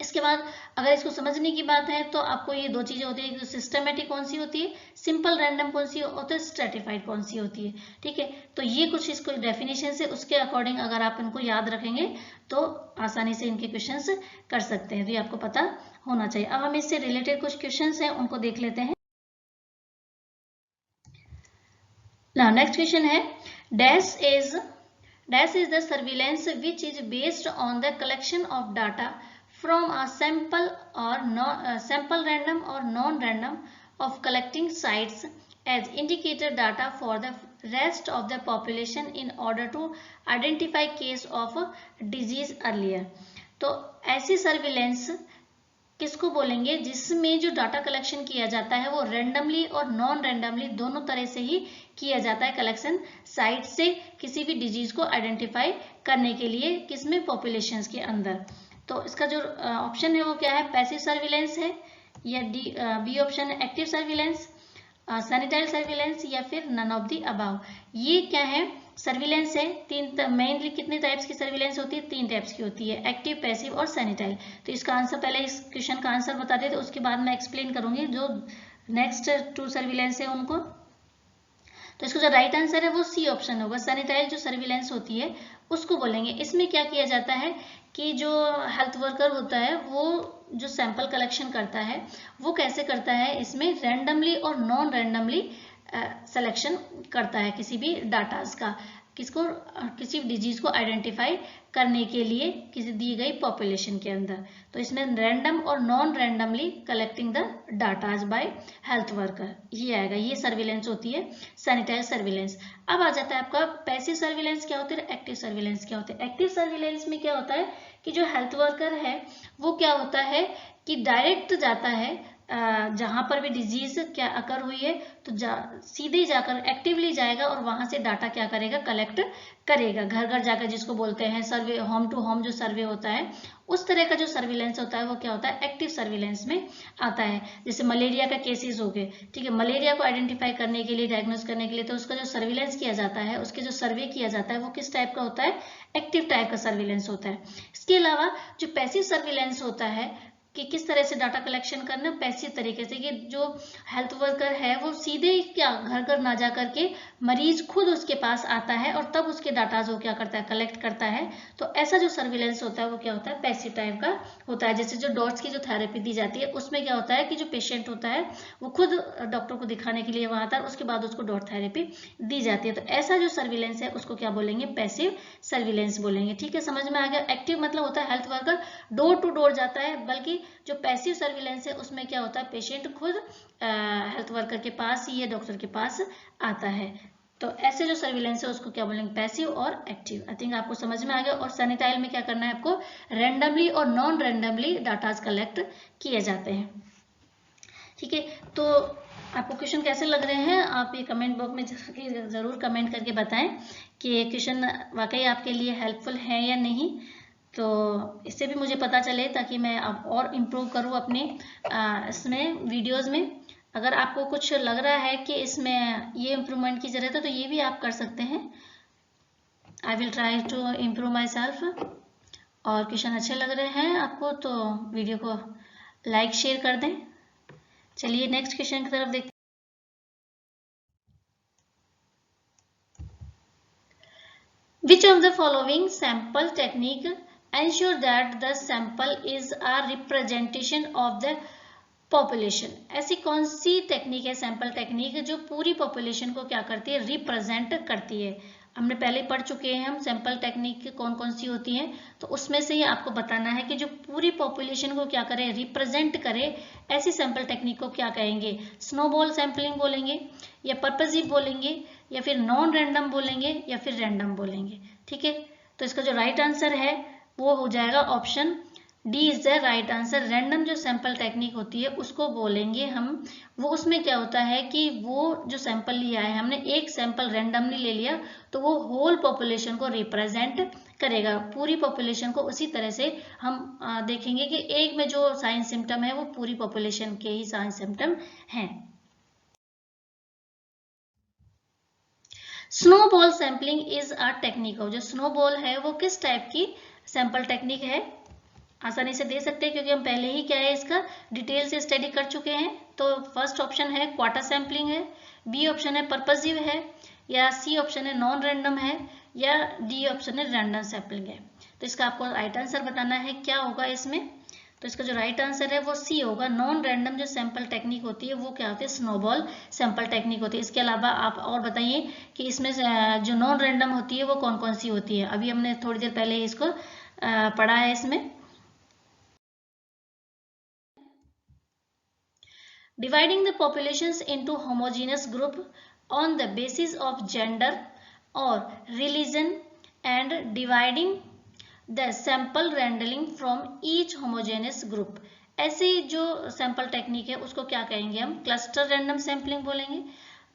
इसके बाद अगर इसको समझने की बात है तो आपको ये दो चीजें होती है, सिस्टमेटिक कौन सी होती है, सिंपल रैंडम कौन सी होती है, स्ट्रेटिफाइड कौन सी होती है, ठीक है। तो ये कुछ इसको डेफिनेशन से उसके अकॉर्डिंग अगर आप इनको याद रखेंगे तो आसानी से इनके क्वेश्चंस कर सकते हैं। तो ये आपको पता होना चाहिए। अब हम इससे रिलेटेड कुछ क्वेश्चंस हैं उनको देख लेते हैं। Now next question है, dash is the surveillance which is based on the collection of data from a sample or sample random or non-random of collecting sites as indicator data for the rest of the population in order to identify case of disease earlier। तो ऐसी surveillance किसको बोलेंगे, जिसमें जो data collection किया जाता है वो रैंडमली और नॉन रैंडमली दोनों तरह से ही किया जाता है, कलेक्शन साइट से किसी भी डिजीज को आइडेंटिफाई करने के लिए, किसमें, पॉपुलेशंस के अंदर। तो इसका जो ऑप्शन है वो क्या है, पैसिव सर्विलेंस है, या बी ऑप्शन है एक्टिव सर्विलेंस, सैनिटाइल सर्विलेंस, या फिर नन ऑफ द अबाव। ये क्या है, सर्विलेंस है। तीन मेनली कितने टाइप्स की सर्विलेंस होती है, तीन टाइप्स की होती है, एक्टिव, पैसिव और सैनिटाइल। तो इसका आंसर पहले इस क्वेश्चन का आंसर बता देते, उसके बाद मैं एक्सप्लेन करूंगी जो नेक्स्ट टू सर्विलेंस है उनको। तो इसका जो राइट आंसर है वो सी ऑप्शन होगा, सैनिटाइल जो सर्विलेंस होती है उसको बोलेंगे। इसमें क्या किया जाता है कि जो हेल्थ वर्कर होता है वो जो सैंपल कलेक्शन करता है वो कैसे करता है, इसमें रैंडमली और नॉन रैंडमली सिलेक्शन करता है किसी भी डाटाज का, किसको, किसी डिजीज को आइडेंटिफाई करने के लिए किसी दी गई पॉपुलेशन के अंदर। तो इसमें रैंडम और non randomly collecting the datas by health worker, ये आएगा, ये सर्विलेंस होती है सैनिटाइज सर्विलेंस। अब आ जाता है आपका पैसिव सर्विलेंस क्या होती है, एक्टिव सर्विलेंस क्या होती है। एक्टिव सर्विलेंस में क्या होता है कि जो हेल्थ वर्कर है वो क्या होता है कि डायरेक्ट जाता है जहां पर भी डिजीज क्या अकर हुई है तो सीधे जाकर एक्टिवली जाएगा और वहां से डाटा क्या करेगा, कलेक्ट करेगा, घर घर जाकर, जिसको बोलते हैं सर्वे, होम टू होम जो सर्वे होता है, उस तरह का जो सर्विलेंस होता है वो क्या होता है, एक्टिव सर्विलेंस में आता है। जैसे मलेरिया का केसेस हो गए, ठीक है, मलेरिया को आइडेंटिफाई करने के लिए, डायग्नोस करने के लिए, तो उसका जो सर्विलेंस किया जाता है, उसके जो सर्वे किया जाता है वो किस टाइप का होता है, एक्टिव टाइप का सर्विलेंस होता है। इसके अलावा जो पैसिव सर्विलेंस होता है कि किस तरह से डाटा कलेक्शन करना, पैसिव तरीके से, कि जो हेल्थ वर्कर है वो सीधे क्या घर घर ना जा करके मरीज खुद उसके पास आता है और तब उसके डाटाज वो क्या करता है, कलेक्ट करता है। तो ऐसा जो सर्विलेंस होता है वो क्या होता है, पैसिव टाइप का होता है। जैसे जो डॉट्स की जो थेरेपी दी जाती है उसमें क्या होता है कि जो पेशेंट होता है वो खुद डॉक्टर को दिखाने के लिए वहां आता है, उसके बाद उसको डॉट थेरेपी दी जाती है। तो ऐसा जो सर्विलेंस है उसको क्या बोलेंगे, पैसिव सर्विलेंस बोलेंगे। ठीक है, समझ में आ गया। एक्टिव मतलब होता है health worker door to door जाता है, बल्कि जो पैसिव सर्विलेंस है उसमें क्या होता है, पेशेंट खुद हेल्थ वर्कर के पास या डॉक्टर के पास आता है। तो ऐसे जो सर्विलेंस है उसको क्या बोलेंगे, पैसिव और एक्टिव। आई थिंक आपको समझ में आ गया। और सैनिटाइल में क्या करना है आपको, रैंडमली और नॉन रैंडमली डाटाज कलेक्ट किए जाते हैं। ठीक है, तो आपको क्वेश्चन कैसे लग रहे हैं, आप ये कमेंट बॉक्स में जरूर कमेंट करके बताएं कि ये क्वेश्चन वाकई आपके लिए हेल्पफुल है या नहीं। तो इससे भी मुझे पता चले ताकि मैं अब और इम्प्रूव करूँ अपने इसमें वीडियोस में। अगर आपको कुछ लग रहा है कि इसमें ये इम्प्रूवमेंट की ज़रूरत है तो ये भी आप कर सकते हैं। I will try to improve myself. और क्वेश्चन अच्छे लग रहे हैं आपको तो वीडियो को लाइक शेयर कर दें। चलिए नेक्स्ट क्वेश्चन की तरफ देखते हैं। Which of the following sample technique ensure that the sample is a representation of the population? ऐसी कौन सी टेक्निक है, सैंपल टेक्निक, जो पूरी पॉपुलेशन को क्या करती है, रिप्रेजेंट करती है? हमने पहले पढ़ चुके हैं हम सैंपल टेक्निक कौन कौन सी होती हैं, तो उसमें से ही आपको बताना है कि जो पूरी पॉपुलेशन को क्या करे, रिप्रेजेंट करे, ऐसी सैंपल टेक्निक को क्या कहेंगे, स्नोबॉल सैंपलिंग बोलेंगे, या पर्पसिव बोलेंगे, या फिर नॉन रैंडम बोलेंगे, या फिर रैंडम बोलेंगे। ठीक है, तो इसका जो राइट आंसर है वो हो जाएगा option D is the right answer. Random जो सैंपल टेक्निक होती है उसको बोलेंगे हम। वो उसमें क्या होता है कि वो जो सैंपल लिया है हमने, एक सैंपल रैंडमली ले लिया तो वो होल पॉपुलेशन को रिप्रेजेंट करेगा, पूरी पॉपुलेशन को। उसी तरह से हम देखेंगे कि एक में जो साइन सिम्टम है वो पूरी पॉपुलेशन के ही साइन सिम्टम हैं। Snowball sampling is a technique of, जो स्नोबॉल है वो किस टाइप की सैंपल टेक्निक है, आसानी से दे सकते हैं क्योंकि हम पहले ही क्या है इसका डिटेल से स्टडी कर चुके हैं। तो फर्स्ट ऑप्शन है क्वार्टर सैंपलिंग है, बी ऑप्शन है पर्पसिव है, या सी ऑप्शन है नॉन रैंडम है, या डी ऑप्शन है रैंडम सैंपलिंग है। तो इसका आपको राइट आंसर बताना है क्या होगा इसमें। तो इसका जो राइट आंसर है वो सी होगा। नॉन रैंडम जो सैंपल टेक्निक होती है वो क्या होती है, स्नोबॉल सैंपल टेक्निक होती है। इसके अलावा आप और बताइए कि इसमें जो नॉन रैंडम होती है वो कौन कौन सी होती है। अभी हमने थोड़ी देर पहले इसको पढ़ा है। इसमें dividing the populations into homogeneous group on the basis of gender or religion and dividing the sample randomly from each homogeneous group, ऐसी जो सैंपल टेक्निक है उसको क्या कहेंगे हम, क्लस्टर रैंडम सैंपलिंग बोलेंगे,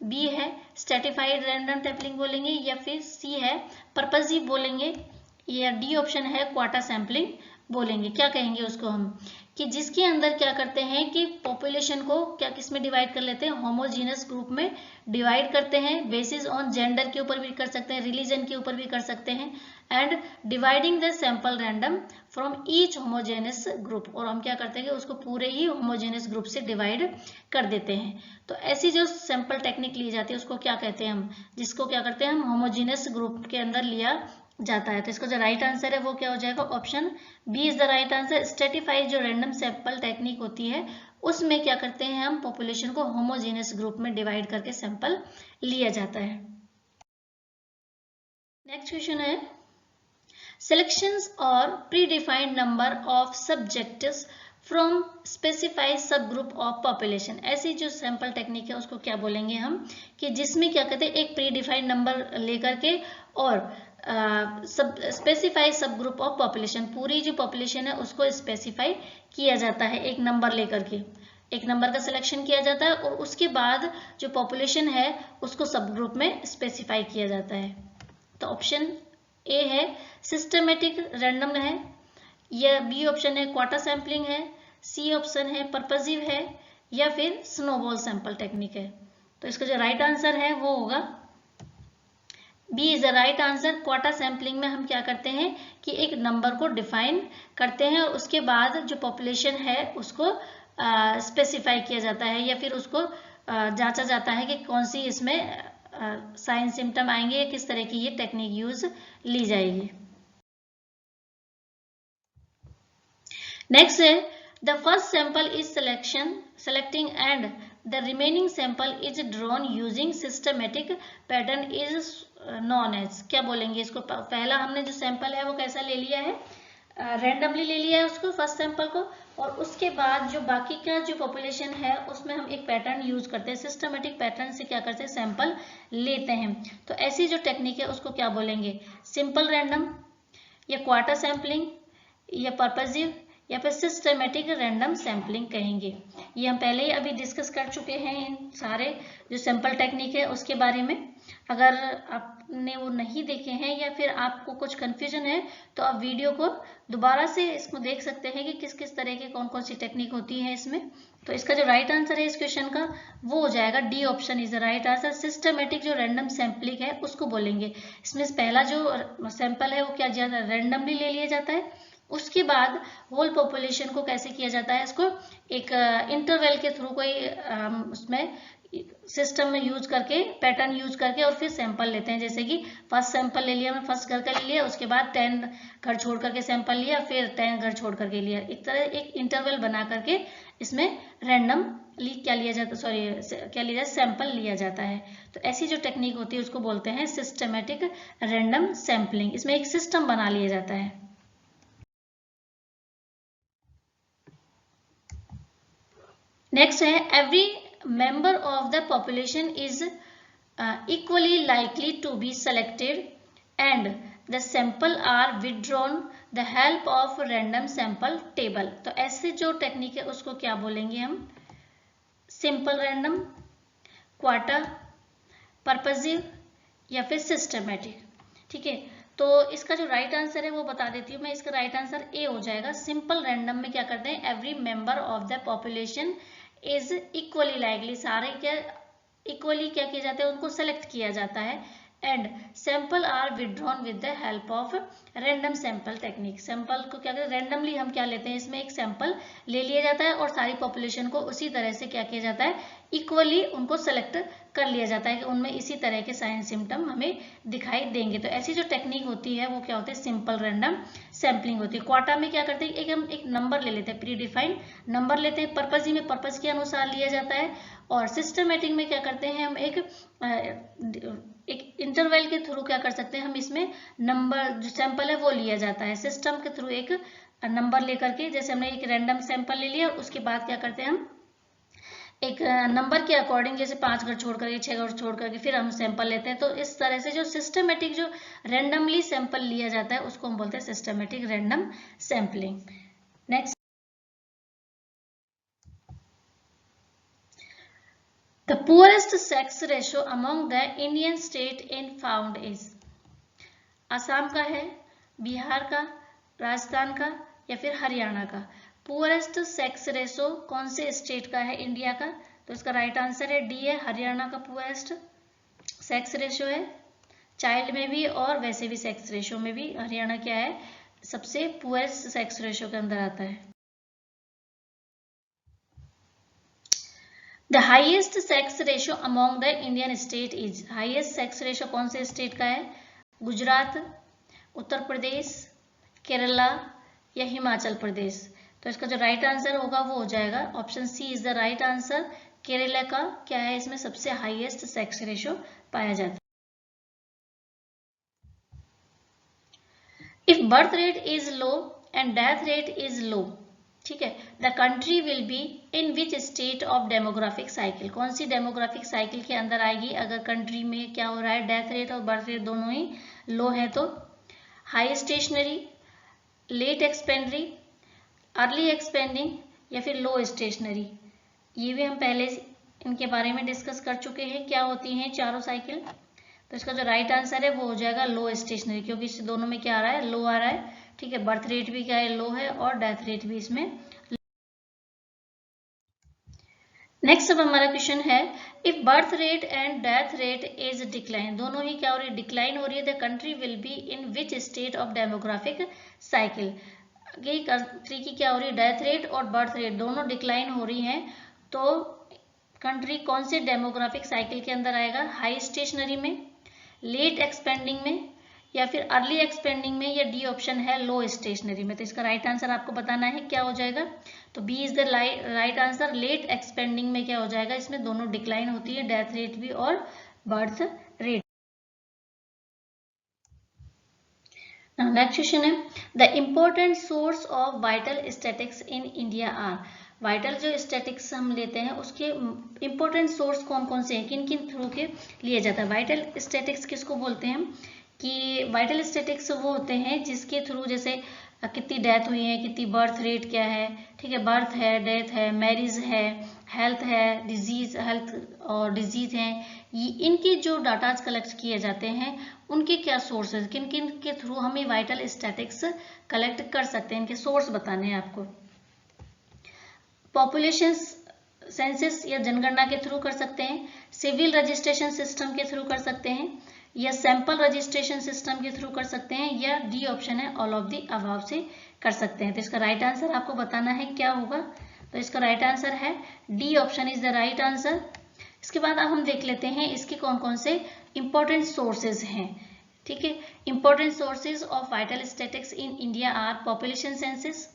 बी है स्ट्रेटिफाइड रैंडम सैंपलिंग बोलेंगे, या फिर सी है पर्पसिव बोलेंगे, या डी ऑप्शन है क्वार्टर सैंपलिंग बोलेंगे। क्या कहेंगे उसको हम, कि जिसके अंदर क्या करते हैं कि पॉपुलेशन को क्या किस में डिवाइड कर लेते हैं, होमोजीनस ग्रुप में डिवाइड करते हैं, बेसिस ऑन जेंडर के ऊपर भी कर सकते हैं, रिलीजन के ऊपर भी कर सकते हैं, and dividing the sample random from each homogeneous group, और हम क्या करते हैं कि उसको पूरे ही होमोजेनस ग्रुप से डिवाइड कर देते हैं। तो ऐसी जो सैंपल टेक्निक ली जाती है उसको क्या कहते हैं हम, जिसको क्या करते हैं हम होमोजेनस ग्रुप के अंदर लिया जाता है। तो इसका जो राइट आंसर है वो क्या हो जाएगा, option B is the right answer. Stratified जो रैंडम सैंपल टेक्निक होती है उसमें क्या करते हैं हम, पॉपुलेशन को होमोजेनस ग्रुप में डिवाइड करके सैंपल लिया जाता है। नेक्स्ट क्वेश्चन है selections or predefined number of subjects from specified subgroup of population, ऐसी जो सैंपल टेक्निक है उसको क्या बोलेंगे हम, कि जिसमें क्या कहते हैं एक प्री डिफाइंड नंबर लेकर के और specified subgroup of population, पूरी जो पॉपुलेशन है उसको स्पेसिफाई किया जाता है, एक नंबर लेकर के एक नंबर का सिलेक्शन किया जाता है और उसके बाद जो पॉपुलेशन है उसको सब ग्रुप में स्पेसिफाई किया जाता है। तो ऑप्शन ए है सिस्टमेटिक रैंडम है, या बी ऑप्शन है क्वार्टर सैंपलिंग है, सी ऑप्शन है पर्पसिव है, या फिर स्नोबॉल सैंपल टेक्निक है। तो इसका जो राइट आंसर है वो होगा B is the right answer. Quota sampling में हम क्या करते हैं कि एक नंबर को डिफाइन करते हैं, उसके बाद जो पॉपुलेशन है उसको स्पेसिफाई किया जाता है या फिर उसको जांचा जाता है कि कौन सी इसमें साइन सिम्टम आएंगे या किस तरह की ये टेक्निक यूज ली जाएगी। नेक्स्ट है the first sample is selecting and the remaining sample is drawn using systematic pattern is known as. क्या बोलेंगे इसको? पहला हमने जो सैंपल है वो कैसा ले लिया है, रैंडमली ले लिया है उसको, फर्स्ट सैंपल को, और उसके बाद जो बाकी का जो पॉपुलेशन है उसमें हम एक पैटर्न यूज करते हैं, सिस्टमेटिक पैटर्न से क्या करते हैं, सैंपल लेते हैं। तो ऐसी जो टेक्निक है उसको क्या बोलेंगे, सिंपल रैंडम या क्वार्टर सैंपलिंग या पर्पसिव या फिर सिस्टमेटिक रैंडम सैंपलिंग कहेंगे। ये हम पहले ही अभी डिस्कस कर चुके हैं इन सारे जो सैंपल टेक्निक है उसके बारे में। अगर आपने वो नहीं देखे हैं या फिर आपको कुछ कंफ्यूजन है तो आप वीडियो को दोबारा से इसको देख सकते हैं कि किस किस तरह के कौन कौन सी टेक्निक होती है इसमें। तो इसका जो राइट आंसर है इस क्वेश्चन का वो हो जाएगा D option is the right answer. Systematic जो रैंडम सैंपलिंग है उसको बोलेंगे। इसमें पहला जो सैंपल है वो क्या रैंडमली ले लिया जाता है, उसके बाद होल पॉपुलेशन को कैसे किया जाता है, इसको एक इंटरवल के थ्रू कोई उसमें सिस्टम में यूज करके, पैटर्न यूज करके और फिर सैंपल लेते हैं। जैसे कि फर्स्ट सैंपल ले लिया, मैं फर्स्ट घर का ले लिया, उसके बाद 10 घर छोड़ करके सैंपल लिया, फिर 10 घर छोड़ करके लिया। एक तरह एक इंटरवल बना करके इसमें रैंडम क्या लिया जाता, सॉरी क्या लिया जाता, सैंपल लिया जाता है। तो ऐसी जो टेक्निक होती है उसको बोलते हैं सिस्टमेटिक रैंडम सैंपलिंग। इसमें एक सिस्टम बना लिया जाता है। नेक्स्ट है every member of the population is equally likely to be selected and the sample are withdrawn the help of random sample table। तो ऐसे जो टेक्निक है उसको क्या बोलेंगे हम, सिंपल रैंडम, क्वार्टर, पर्पसिव या फिर सिस्टमेटिक। ठीक है, तो इसका जो राइट आंसर है वो बता देती हूँ मैं। इसका राइट आंसर ए हो जाएगा। सिंपल रैंडम में क्या करते हैं, every member of the population is equally likely, सारे क्या इक्वली क्या किया जाता है, उनको सेलेक्ट किया जाता है। And sample are withdrawn with the help of random sample technique. Sample को क्या करते हैं, रैंडमली हम क्या लेते हैं, इसमें एक सैंपल ले लिया जाता है और सारी पॉपुलेशन को उसी तरह से क्या किया जाता है, इक्वली उनको सेलेक्ट कर लिया जाता है कि उनमें इसी तरह के साइन सिम्टम हमें दिखाई देंगे। तो ऐसी जो टेक्निक होती है वो क्या होती है, सिंपल रैंडम सैंपलिंग होती है। क्वाटा में क्या करते हैं, हम एक नंबर ले लेते हैं, प्री डिफाइंड नंबर लेते हैं। पर्पस में पर्पस के अनुसार लिया जाता है। और सिस्टमेटिक में क्या करते हैं, हम एक इंटरवल के थ्रू क्या कर सकते हैं, हम इसमें नंबर जो सैंपल है वो लिया जाता है सिस्टम के थ्रू, एक नंबर लेकर के। जैसे हमने एक रैंडम सैंपल ले लिया और उसके बाद क्या करते हैं, हम एक नंबर के अकॉर्डिंग, जैसे 5 घर छोड़ करके 6 घर छोड़ करके फिर हम सैंपल लेते हैं। तो इस तरह से जो सिस्टमेटिक जो रैंडमली सैंपल लिया जाता है उसको हम बोलते हैं systematic random sampling. Next, the poorest sex ratio among the Indian state in found is, Assam का है, बिहार का, राजस्थान का या फिर हरियाणा का। पुअरेस्ट सेक्स रेशो कौन से स्टेट का है, इंडिया का? तो इसका राइट आंसर है डी है, हरियाणा का पुअरेस्ट सेक्स रेशो है। चाइल्ड में भी और वैसे भी सेक्स रेशो में भी हरियाणा क्या है, सबसे पुअरेस्ट सेक्स रेशो के अंदर आता है। The highest sex ratio among the Indian state is, highest sex ratio कौन से स्टेट का है, गुजरात, उत्तर प्रदेश, केरला या हिमाचल प्रदेश? तो इसका जो राइट आंसर होगा वो हो जाएगा option C is the right answer. Kerala का क्या है, इसमें सबसे हाईएस्ट सेक्स रेशो पाया जाता है। If birth rate is low and death rate is low, ठीक है, the country will be in which state of demographic cycle? कौन सी डेमोग्राफिक साइकिल के अंदर आएगी अगर कंट्री में क्या हो रहा है, डेथ रेट और बर्थ रेट दोनों ही लो है? तो high stationary, late expanding, early expanding या फिर लो स्टेशनरी? ये भी हम पहले इनके बारे में डिस्कस कर चुके हैं, क्या होती हैं चारों साइकिल। तो इसका जो राइट आंसर है वो हो जाएगा लो स्टेशनरी, क्योंकि इस दोनों में क्या आ रहा है, लो आ रहा है। ठीक है, बर्थ रेट भी क्या है, लो है और डेथ रेट भी इसमें। नेक्स्ट अब हमारा क्वेश्चन है, if birth rate and death rate is decline, दोनों ही क्या हो रही है, डिक्लाइन हो रही है, the country will be in which state of demographic cycle, कि कंट्री की क्या हो रही है, डेथ रेट और बर्थ रेट दोनों डिक्लाइन हो रही हैं, तो कंट्री कौन से डेमोग्राफिक साइकिल के अंदर आएगा, हाई स्टेशनरी में, लेट एक्सपेंडिंग में, या फिर अर्ली एक्सपेंडिंग में, या डी ऑप्शन है लो स्टेशनरी में। तो इसका राइट आंसर आपको बताना है क्या हो जाएगा, तो B is the right answer. Late expanding में क्या हो जाएगा, इसमें दोनों डिक्लाइन होती है, डेथ रेट भी और बर्थ रेट। नेक्स्ट क्वेश्चन है, the important source of vital statistics in India are, vital जो स्टैटिक्स हम लेते हैं उसके इम्पोर्टेंट सोर्स कौन कौन से हैं, किन किन थ्रू के लिए जाता है। वाइटल स्टैटिक्स किसको बोलते हैं, कि वाइटल स्टैटिक्स वो होते हैं जिसके थ्रू, जैसे कितनी डेथ हुई है, कितनी बर्थ रेट क्या है, ठीक है, बर्थ है, डेथ है, मैरिज है, हेल्थ है, डिजीज, हेल्थ और डिजीज है, इनके जो डाटाज कलेक्ट किए जाते हैं उनके क्या सोर्सेज, किन किन के थ्रू हम ये वाइटल स्टैटिक्स कलेक्ट कर सकते हैं, इनके सोर्स बताने हैं आपको। पॉपुलेशन सेंसस या जनगणना के थ्रू कर सकते हैं, सिविल रजिस्ट्रेशन सिस्टम के थ्रू कर सकते हैं, या सैंपल रजिस्ट्रेशन सिस्टम के थ्रू कर सकते हैं, या डी ऑप्शन है ऑल ऑफ दी अबव से कर सकते हैं। तो इसका राइट आंसर आपको बताना है क्या होगा, तो इसका राइट आंसर है D option is the right answer. इसके बाद अब हम देख लेते हैं इसके कौन कौन से इंपॉर्टेंट सोर्सेज हैं, ठीक है। Important sources of vital statistics in India are population census,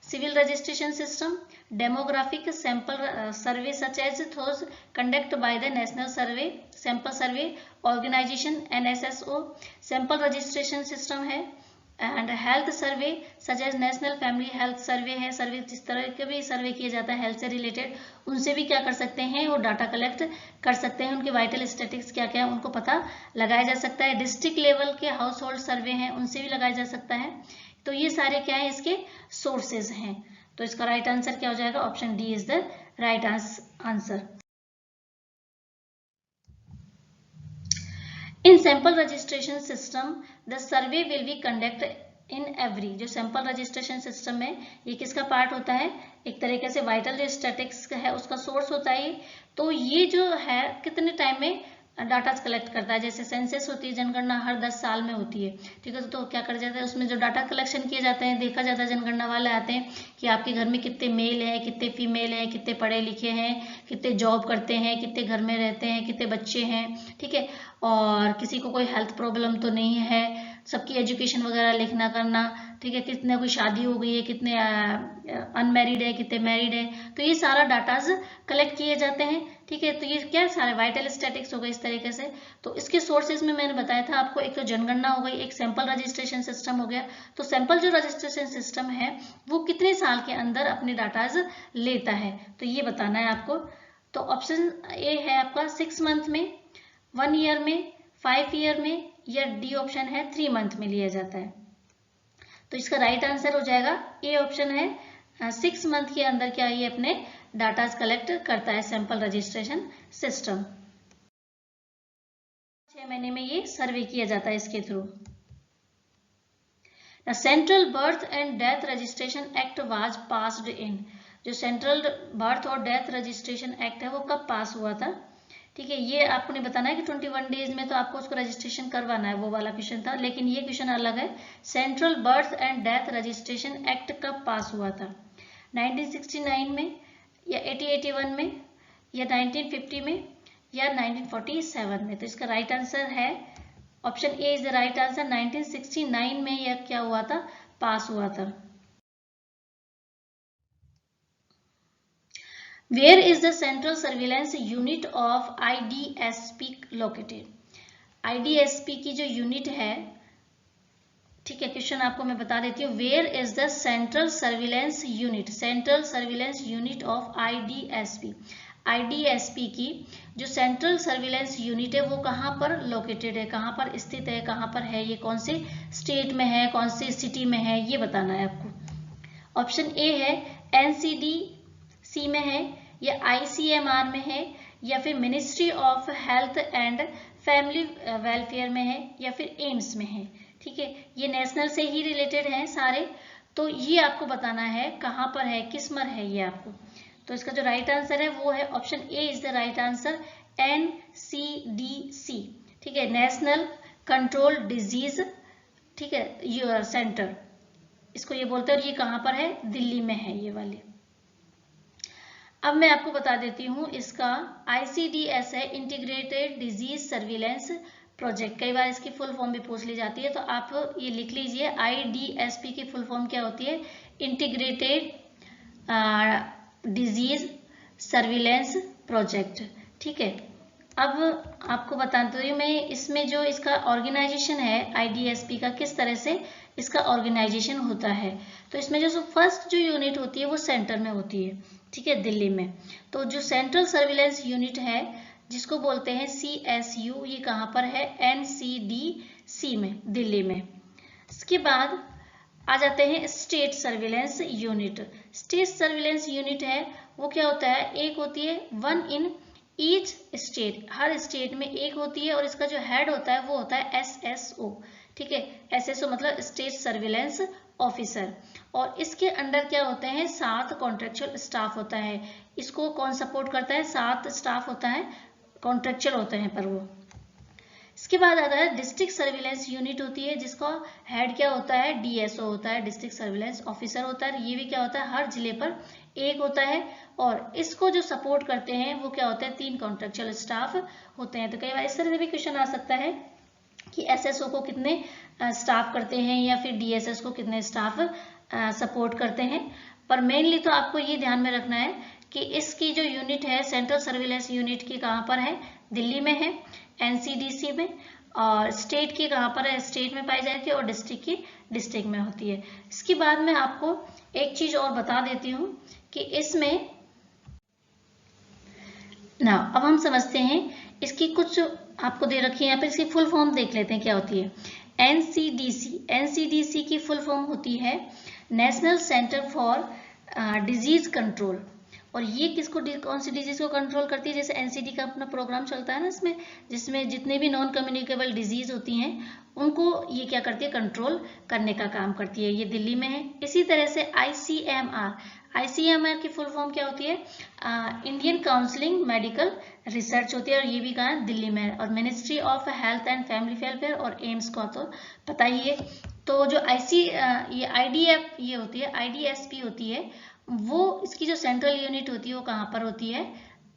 civil registration system, demographic sample survey such as those conducted by the National Survey Sample Survey Organization NSSO, sample registration system है, and health survey such as national family health survey है, survey जिस तरह के भी सर्वे किया जाता है health से रिलेटेड, उनसे भी क्या कर सकते हैं, वो डाटा कलेक्ट कर सकते हैं, उनके वाइटल स्टैटिक्स क्या क्या है उनको पता लगाया जा सकता है। डिस्ट्रिक्ट लेवल के हाउस होल्ड सर्वे हैं, उनसे भी लगाया जा सकता है। तो ये सारे क्या है, इसके सोर्सेज हैं। तो इसका राइट आंसर क्या हो जाएगा, option D is the right answer. In sample registration system the survey will be conduct in every, जो सैंपल रजिस्ट्रेशन सिस्टम है ये किसका पार्ट होता है, एक तरीके से वाइटल जो स्टैटिक्स है उसका सोर्स होता है। तो ये जो है कितने टाइम में डाटा कलेक्ट करता है, जैसे सेंसस होती है, जनगणना हर 10 साल में होती है, ठीक है। तो क्या कर जाता है, उसमें जो डाटा कलेक्शन किए जाते हैं, देखा जाता है, जनगणना वाले आते हैं कि आपके घर में कितने मेल हैं, कितने फीमेल हैं, कितने पढ़े लिखे हैं, कितने जॉब करते हैं, कितने घर में रहते हैं, कितने बच्चे हैं, ठीक है, और किसी को कोई हेल्थ प्रॉब्लम तो नहीं है, सबकी एजुकेशन वगैरह लिखना करना, ठीक है, कितने कोई शादी हो गई है, कितने अनमैरिड है, कितने मैरिड है, तो ये सारा डाटाज कलेक्ट किए जाते हैं, ठीक है। तो ये क्या सारे वाइटल स्टैटिक्स हो गए इस तरीके से। तो इसके सोर्सेज में मैंने बताया था आपको, एक तो जनगणना हो गई, एक सैंपल रजिस्ट्रेशन सिस्टम हो गया। तो सैंपल जो रजिस्ट्रेशन सिस्टम है वो कितने साल के अंदर अपने डाटाज लेता है, तो ये बताना है आपको। तो ऑप्शन ए है आपका 6 मंथ में, 1 ईयर में, 5 ईयर में, या डी ऑप्शन है 3 मंथ में लिया जाता है। तो इसका राइट आंसर हो जाएगा ए ऑप्शन है, 6 मंथ के अंदर क्या ये अपने डाटाज कलेक्ट करता है सैंपल रजिस्ट्रेशन सिस्टम। 6 महीने में ये सर्वे किया जाता है इसके through. Central birth and death registration act was passed in, जो सेंट्रल बर्थ और डेथ रजिस्ट्रेशन एक्ट है वो कब पास हुआ था, ठीक है। ये आपने बताना है कि 21 डेज में तो आपको उसको रजिस्ट्रेशन करवाना है, वो वाला क्वेश्चन था, लेकिन ये क्वेश्चन अलग है। Central birth and death registration act कब पास हुआ था, 1969 में, या 1881 में, या 1950 में, या 1947 में। तो इसका राइट आंसर है option A is the right answer, 1969 में यह क्या हुआ था, पास हुआ था। Where is the Central Surveillance Unit of IDSP located? IDSP की जो यूनिट है, ठीक है, क्वेश्चन आपको मैं बता देती हूँ। Where is the central surveillance unit, central surveillance unit of IDSP, IDSP की जो सेंट्रल सर्विलेंस यूनिट है वो कहाँ पर लोकेटेड है, कहाँ पर स्थित है, कहाँ पर है, ये कौन से स्टेट में है, कौन से सिटी में है, ये बताना है आपको। ऑप्शन ए है NCDC में है, या ICMR में है, या फिर ministry of health and family welfare में है, या फिर एम्स में है, ठीक है। ये नेशनल से ही रिलेटेड हैं सारे, तो ये आपको बताना है कहाँ पर है, किस में है ये आपको। तो इसका जो राइट आंसर है वो है option A is the right answer, NCDC। ठीक है, नेशनल कंट्रोल डिजीज, ठीक है, सेंटर इसको ये बोलते हैं। और ये कहाँ पर है? दिल्ली में है ये वाली। अब मैं आपको बता देती हूँ इसका ICDS है, इंटीग्रेटेड डिजीज सर्विलेंस प्रोजेक्ट। कई बार इसकी फुल फॉर्म भी पूछ ली जाती है, तो आप ये लिख लीजिए IDSP की फुल फॉर्म क्या होती है? Integrated disease surveillance project. ठीक है, अब आपको बताती हूँ मैं इसमें जो इसका ऑर्गेनाइजेशन है IDSP का, किस तरह से इसका ऑर्गेनाइजेशन होता है। तो इसमें जो फर्स्ट जो यूनिट होती है वो सेंटर में होती है, ठीक है, दिल्ली में। तो जो सेंट्रल सर्विलेंस यूनिट है जिसको बोलते हैं CSU, ये कहाँ पर है? NCDC में, दिल्ली में। इसके बाद आ जाते हैं state surveillance unit. State surveillance unit है वो क्या होता है? एक होती है one in each state, her state में एक होती है, और इसका जो हेड होता है वो होता है SSO। ठीक है, SSO मतलब स्टेट सर्विलेंस ऑफिसर। और इसके अंडर क्या होते हैं? 7 कॉन्ट्रेक्चुअल स्टाफ होता है। इसको कौन सपोर्ट करता है? 7 स्टाफ होता है, कॉन्ट्रेक्चुअल होते हैं पर वो। इसके बाद आता है डिस्ट्रिक्ट सर्विलेंस यूनिट होती है, जिसका हेड क्या होता है? DSO होता है, डिस्ट्रिक्ट सर्विलेंस ऑफिसर होता है। ये भी क्या होता है? हर जिले पर एक होता है। और इसको जो सपोर्ट करते हैं वो क्या होते हैं? 3 कॉन्ट्रेक्चुअल स्टाफ होते हैं। तो कई बार इस तरह से भी क्वेश्चन आ सकता है कि SSO को कितने स्टाफ करते हैं, या फिर DSS को कितने स्टाफ सपोर्ट करते हैं। पर मेनली तो आपको ये ध्यान में रखना है कि इसकी जो यूनिट है सेंट्रल सर्विलेंस यूनिट की कहाँ पर है? दिल्ली में है, NCDC में। और स्टेट की कहाँ पर है? स्टेट में पाई जाती है। और डिस्ट्रिक्ट की डिस्ट्रिक्ट में होती है। इसके बाद मैं आपको एक चीज और बता देती हूँ कि इसमें ना, अब हम समझते हैं इसकी कुछ आपको दे रखी है यहाँ पर, इसकी फुल फॉर्म देख लेते हैं क्या होती है। NCDC की फुल फॉर्म होती है national centre for disease control. और ये किसको, कौन सी डिजीज को कंट्रोल करती है? जैसे NCD का अपना प्रोग्राम चलता है ना इसमें, जिसमें जितने भी नॉन कम्युनिकेबल डिजीज होती हैं उनको ये क्या करती है? कंट्रोल करने का काम करती है। ये दिल्ली में है। इसी तरह से ICMR की फुल फॉर्म क्या होती है? इंडियन काउंसलिंग मेडिकल रिसर्च होती है, और ये भी कहाँ? दिल्ली में है। और ministry of health and family welfare और एम्स को तो पता ही है। तो जो ये IDSP होती है, वो इसकी जो सेंट्रल यूनिट होती है वो कहाँ पर होती है?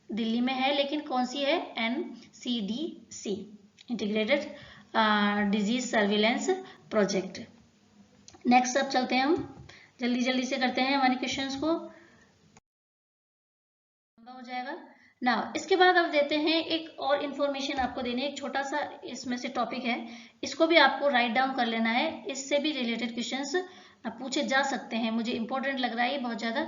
दिल्ली में है। लेकिन कौन सी है? NCDC, integrated disease surveillance project. Next अब चलते हैं, हम जल्दी जल्दी से करते हैं हमारे क्वेश्चंस को, लंबा हो जाएगा ना। इसके बाद अब देते हैं एक और इन्फॉर्मेशन आपको देने, एक छोटा सा इसमें से टॉपिक है, इसको भी आपको राइट डाउन कर लेना है। इससे भी रिलेटेड क्वेश्चंस पूछे जा सकते हैं। मुझे इंपॉर्टेंट लग रहा है बहुत ज्यादा,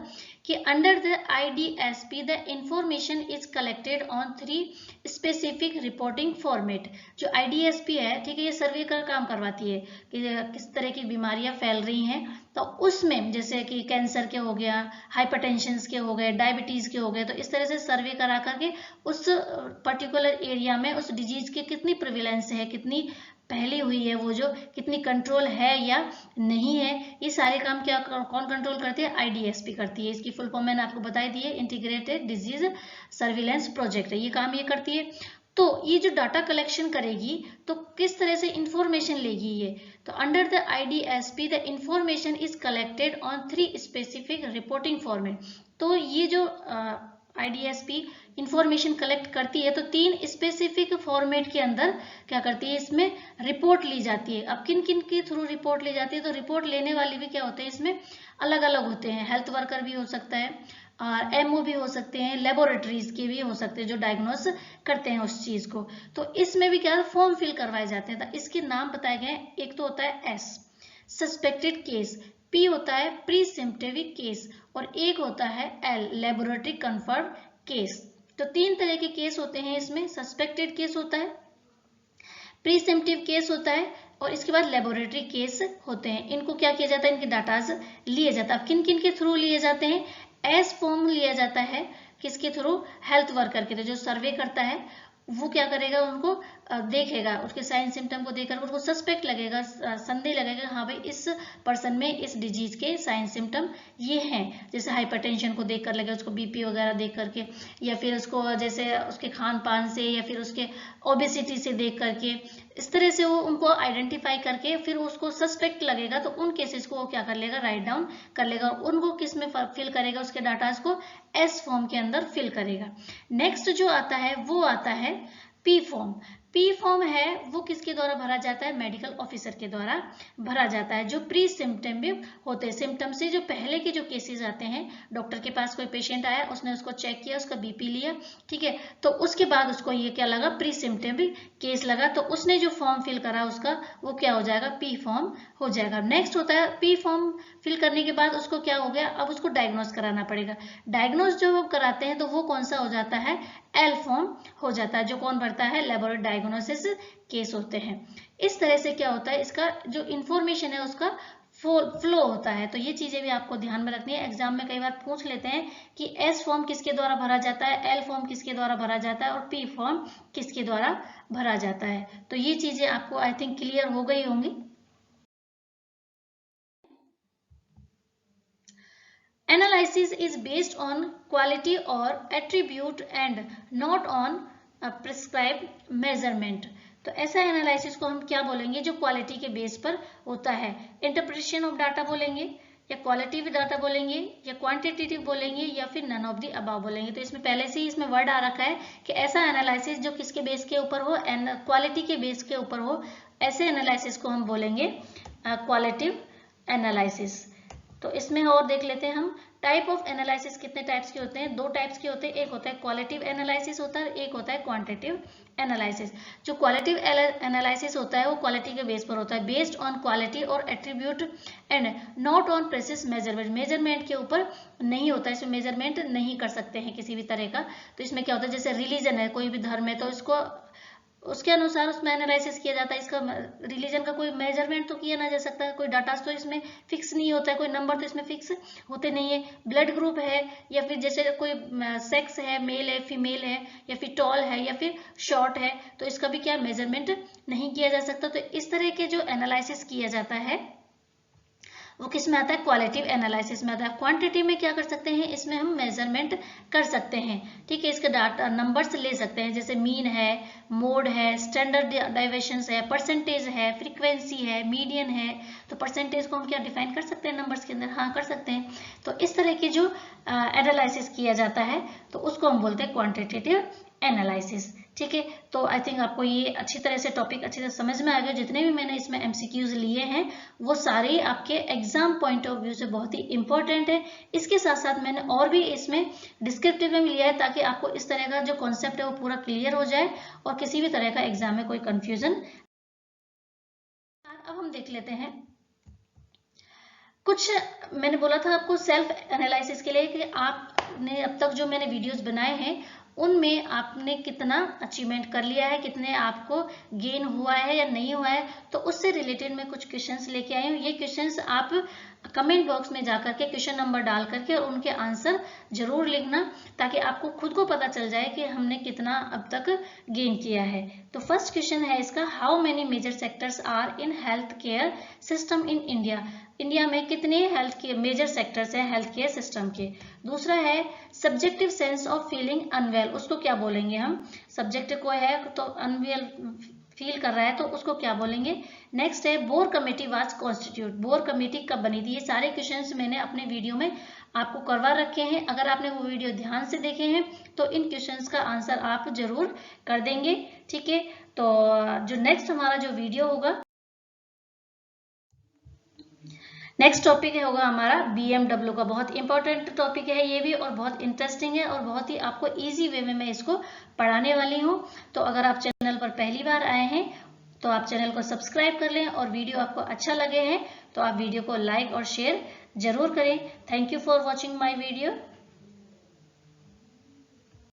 कि under the IDSP the information is collected on 3 specific reporting format. जो IDSP है, ठीक है, ये सर्वे का काम करवाती है कि किस तरह की बीमारियां फैल रही हैं। तो उसमें जैसे कि कैंसर के हो गया, हाइपरटेंशन के हो गए, डायबिटीज के हो गए, तो इस तरह से सर्वे करा करके उस पर्टिकुलर एरिया में उस डिजीज की कितनी प्रिविलेंस है, कितनी पहली हुई है, वो जो कितनी कंट्रोल है या नहीं है, ये सारे काम क्या कौन कंट्रोल करती है? IDSP करती है। इसकी फुल फॉर्म मैंने आपको बताई दी है, इंटीग्रेटेड डिजीज सर्विलेंस प्रोजेक्ट है, ये काम ये करती है। तो ये जो डाटा कलेक्शन करेगी तो किस तरह से इंफॉर्मेशन लेगी ये? तो under the IDSP the information is collected on 3 specific reporting format. तो ये जो IDSP इंफॉर्मेशन कलेक्ट करती है तो 3 स्पेसिफिक फॉर्मेट के अंदर क्या करती है? इसमें रिपोर्ट ली जाती है। अब किन किन के थ्रू रिपोर्ट ली जाती है? तो रिपोर्ट लेने वाले भी क्या होते हैं इसमें? अलग अलग होते हैं। हेल्थ वर्कर भी हो सकता है, और MO भी हो सकते हैं, लेबोरेटरीज के भी हो सकते हैं जो डायग्नोस करते हैं उस चीज को। तो इसमें भी क्या फॉर्म फिल करवाए जाते हैं। तो इसके नाम बताए गए, एक तो होता है S सस्पेक्टेड केस, P होता है प्री सिम्प्टोमिक केस, और एक होता है L लेबोरेटरी कंफर्म केस। तो 3 तरह के केस होते हैं इसमें। सस्पेक्टेड केस होता है, प्री सिम्प्टिव केस होता है, और इसके बाद लेबोरेटरी केस होते हैं। इनको क्या किया जाता है? इनके डाटाज लिए जाता है। अब किन किन के थ्रू लिए जाते हैं? S फॉर्म लिया जाता है किसके थ्रू? हेल्थ वर्कर के थ्रू, जो सर्वे करता है वो क्या करेगा, उनको देखेगा, उसके साइन सिम्टम को देखकर उनको सस्पेक्ट लगेगा, संदेह लगेगा, हाँ भाई इस पर्सन में इस डिजीज के साइन सिम्टम ये हैं। जैसे हाइपरटेंशन को देखकर लगेगा, उसको बीपी वगैरह देख करके, या फिर उसको जैसे उसके खान पान से, या फिर उसके ओबेसिटी से देख करके, इस तरह से वो उनको आइडेंटिफाई करके फिर उसको सस्पेक्ट लगेगा तो उन केसेस को वो क्या कर लेगा, राइट डाउन कर लेगा। उनको किस में फिल करेगा, उसके डाटाज को एस फॉर्म के अंदर फिल करेगा। नेक्स्ट जो आता है वो आता है पी फॉर्म। पी फॉर्म है वो किसके द्वारा भरा जाता है, मेडिकल ऑफिसर के द्वारा भरा जाता है, जो प्री सिम्टमिक होते हैं, सिम्टम से जो पहले के जो केसेस आते हैं, डॉक्टर के पास कोई पेशेंट आया, उसने उसको चेक किया, उसका बीपी लिया, ठीक है, तो उसके बाद उसको ये क्या लगा, प्री सिम्टमिक केस लगा, तो उसने जो फॉर्म फिल करा उसका वो क्या हो जाएगा, पी फॉर्म हो जाएगा। नेक्स्ट होता है पी फॉर्म फिल करने के बाद उसको क्या हो गया, अब उसको डायग्नोस कराना पड़ेगा। डायग्नोस जो कराते हैं तो वो कौन सा हो जाता है, एल फॉर्म हो जाता है, जो कौन भरता है, लेबोरेटरी डायग्नोसिस केस होते हैं। इस तरह से क्या होता है, इसका जो इंफॉर्मेशन है उसका फ्लो होता है। तो ये चीजें भी आपको ध्यान में रखनी है, एग्जाम में कई बार पूछ लेते हैं कि एस फॉर्म किसके द्वारा भरा जाता है, एल फॉर्म किसके द्वारा भरा जाता है और पी फॉर्म किसके द्वारा भरा जाता है। तो ये चीजें आपको आई थिंक क्लियर हो गई होंगी। Analysis is based on quality or attribute and not on a prescribed measurement. तो ऐसा एनालिसिस को हम क्या बोलेंगे, जो क्वालिटी के बेस पर होता है। इंटरप्रिटेशन ऑफ डाटा बोलेंगे, या क्वालिटेटिव डाटा बोलेंगे, या क्वांटिटेटिव बोलेंगे, या फिर नन ऑफ द अबव बोलेंगे। तो इसमें पहले से ही इसमें वर्ड आ रखा है कि ऐसा एनालिसिस जो किसके बेस के ऊपर हो, क्वालिटी के बेस के ऊपर हो, ऐसे एनालिसिस को हम बोलेंगे क्वालिटिव एनालिसिस। तो इसमें और देख लेते हैं हम, टाइप ऑफ एनालिसिस कितने टाइप्स के होते हैं, दो टाइप्स के होते हैं, एक होता है क्वालिटिव एनालिसिस होता है, एक होता है क्वांटिटिव एनालिसिस। जो क्वालिटिव एनालिसिस होता है वो क्वालिटी के बेस पर होता है, बेस्ड ऑन क्वालिटी और attribute and not on precious measurement. Measurement के ऊपर नहीं होता है, इसमें मेजरमेंट नहीं कर सकते हैं किसी भी तरह का। तो इसमें क्या होता है, जैसे रिलीजन है, कोई भी धर्म है, तो इसको उसके अनुसार उसमें एनालिसिस किया जाता है। इसका रिलीजन का कोई मेजरमेंट तो किया ना जा सकता, कोई डाटा तो इसमें फिक्स नहीं होता है, कोई नंबर तो इसमें फिक्स होते नहीं है। ब्लड ग्रुप है, या फिर जैसे कोई सेक्स है, मेल है, फीमेल है, या फिर टॉल है, या फिर शॉर्ट है, तो इसका भी क्या मेजरमेंट नहीं किया जा सकता। तो इस तरह के जो एनालिसिस किया जाता है वो किस में आता है, क्वालिटिव एनालिसिस में आता है। क्वांटिटी में क्या कर सकते हैं, इसमें हम मेजरमेंट कर सकते हैं, ठीक है, इसके डाटा नंबर्स ले सकते हैं, जैसे मीन है, मोड है, स्टैंडर्ड डेविएशंस है, परसेंटेज है, फ्रीक्वेंसी है, मीडियन है। तो परसेंटेज को हम क्या डिफाइन कर सकते हैं नंबर्स के अंदर, हाँ कर सकते हैं। तो इस तरह की जो एनालिसिस किया जाता है तो उसको हम बोलते हैं क्वांटिटेटिव एनालिसिस, ठीक है। तो आई थिंक आपको ये अच्छी तरह से टॉपिक अच्छी तरह समझ में आ गया। जितने भी मैंने इसमें एमसीक्यूज लिए हैं वो सारे आपके एग्जाम पॉइंट ऑफ व्यू से बहुत ही इंपॉर्टेंट है। इसके साथ साथ मैंने और भी इसमें डिस्क्रिप्टिव में लिया है, ताकि आपको इस तरह का जो कॉन्सेप्ट है वो पूरा क्लियर हो जाए और किसी भी तरह का एग्जाम में कोई कंफ्यूजन। अब हम देख लेते हैं कुछ, मैंने बोला था आपको सेल्फ एनालिसिस के लिए कि आपने अब तक जो मैंने वीडियोस बनाए हैं उनमें आपने कितना अचीवमेंट कर लिया है, कितने आपको गेन हुआ है या नहीं हुआ है। तो उससे रिलेटेड मैं कुछ क्वेश्चंस लेके आई हूँ। ये क्वेश्चंस आप कमेंट बॉक्स में जाकर के क्वेश्चन नंबर डाल करके और उनके आंसर जरूर लिखना, ताकि आपको खुद को पता चल जाए कि हमने कितना अब तक गेन किया है। तो फर्स्ट क्वेश्चन है इसका, how many major sectors are in health care system in India. India में कितने हेल्थ केयर मेजर सेक्टर्स हैं हेल्थ केयर सिस्टम के। दूसरा है subjective sense of feeling unwell, उसको क्या बोलेंगे हम, सब्जेक्ट को है तो अनवेल फील कर रहा है तो उसको क्या बोलेंगे। नेक्स्ट है bore committee was constitute, bore committee कब बनी थी। ये सारे क्वेश्चंस मैंने अपने वीडियो में आपको करवा रखे हैं, अगर आपने वो वीडियो ध्यान से देखे हैं तो इन क्वेश्चंस का आंसर आप जरूर कर देंगे, ठीक है। तो जो नेक्स्ट हमारा जो वीडियो होगा, नेक्स्ट टॉपिक होगा हमारा BMW का, बहुत इंपॉर्टेंट टॉपिक है ये भी और बहुत इंटरेस्टिंग है और बहुत ही आपको इजी वे में मैं इसको पढ़ाने वाली हूँ। तो अगर आप चैनल पर पहली बार आए हैं तो आप चैनल को सब्सक्राइब कर लें और वीडियो आपको अच्छा लगे हैं तो आप वीडियो को लाइक और शेयर जरूर करें। Thank you for watching my video.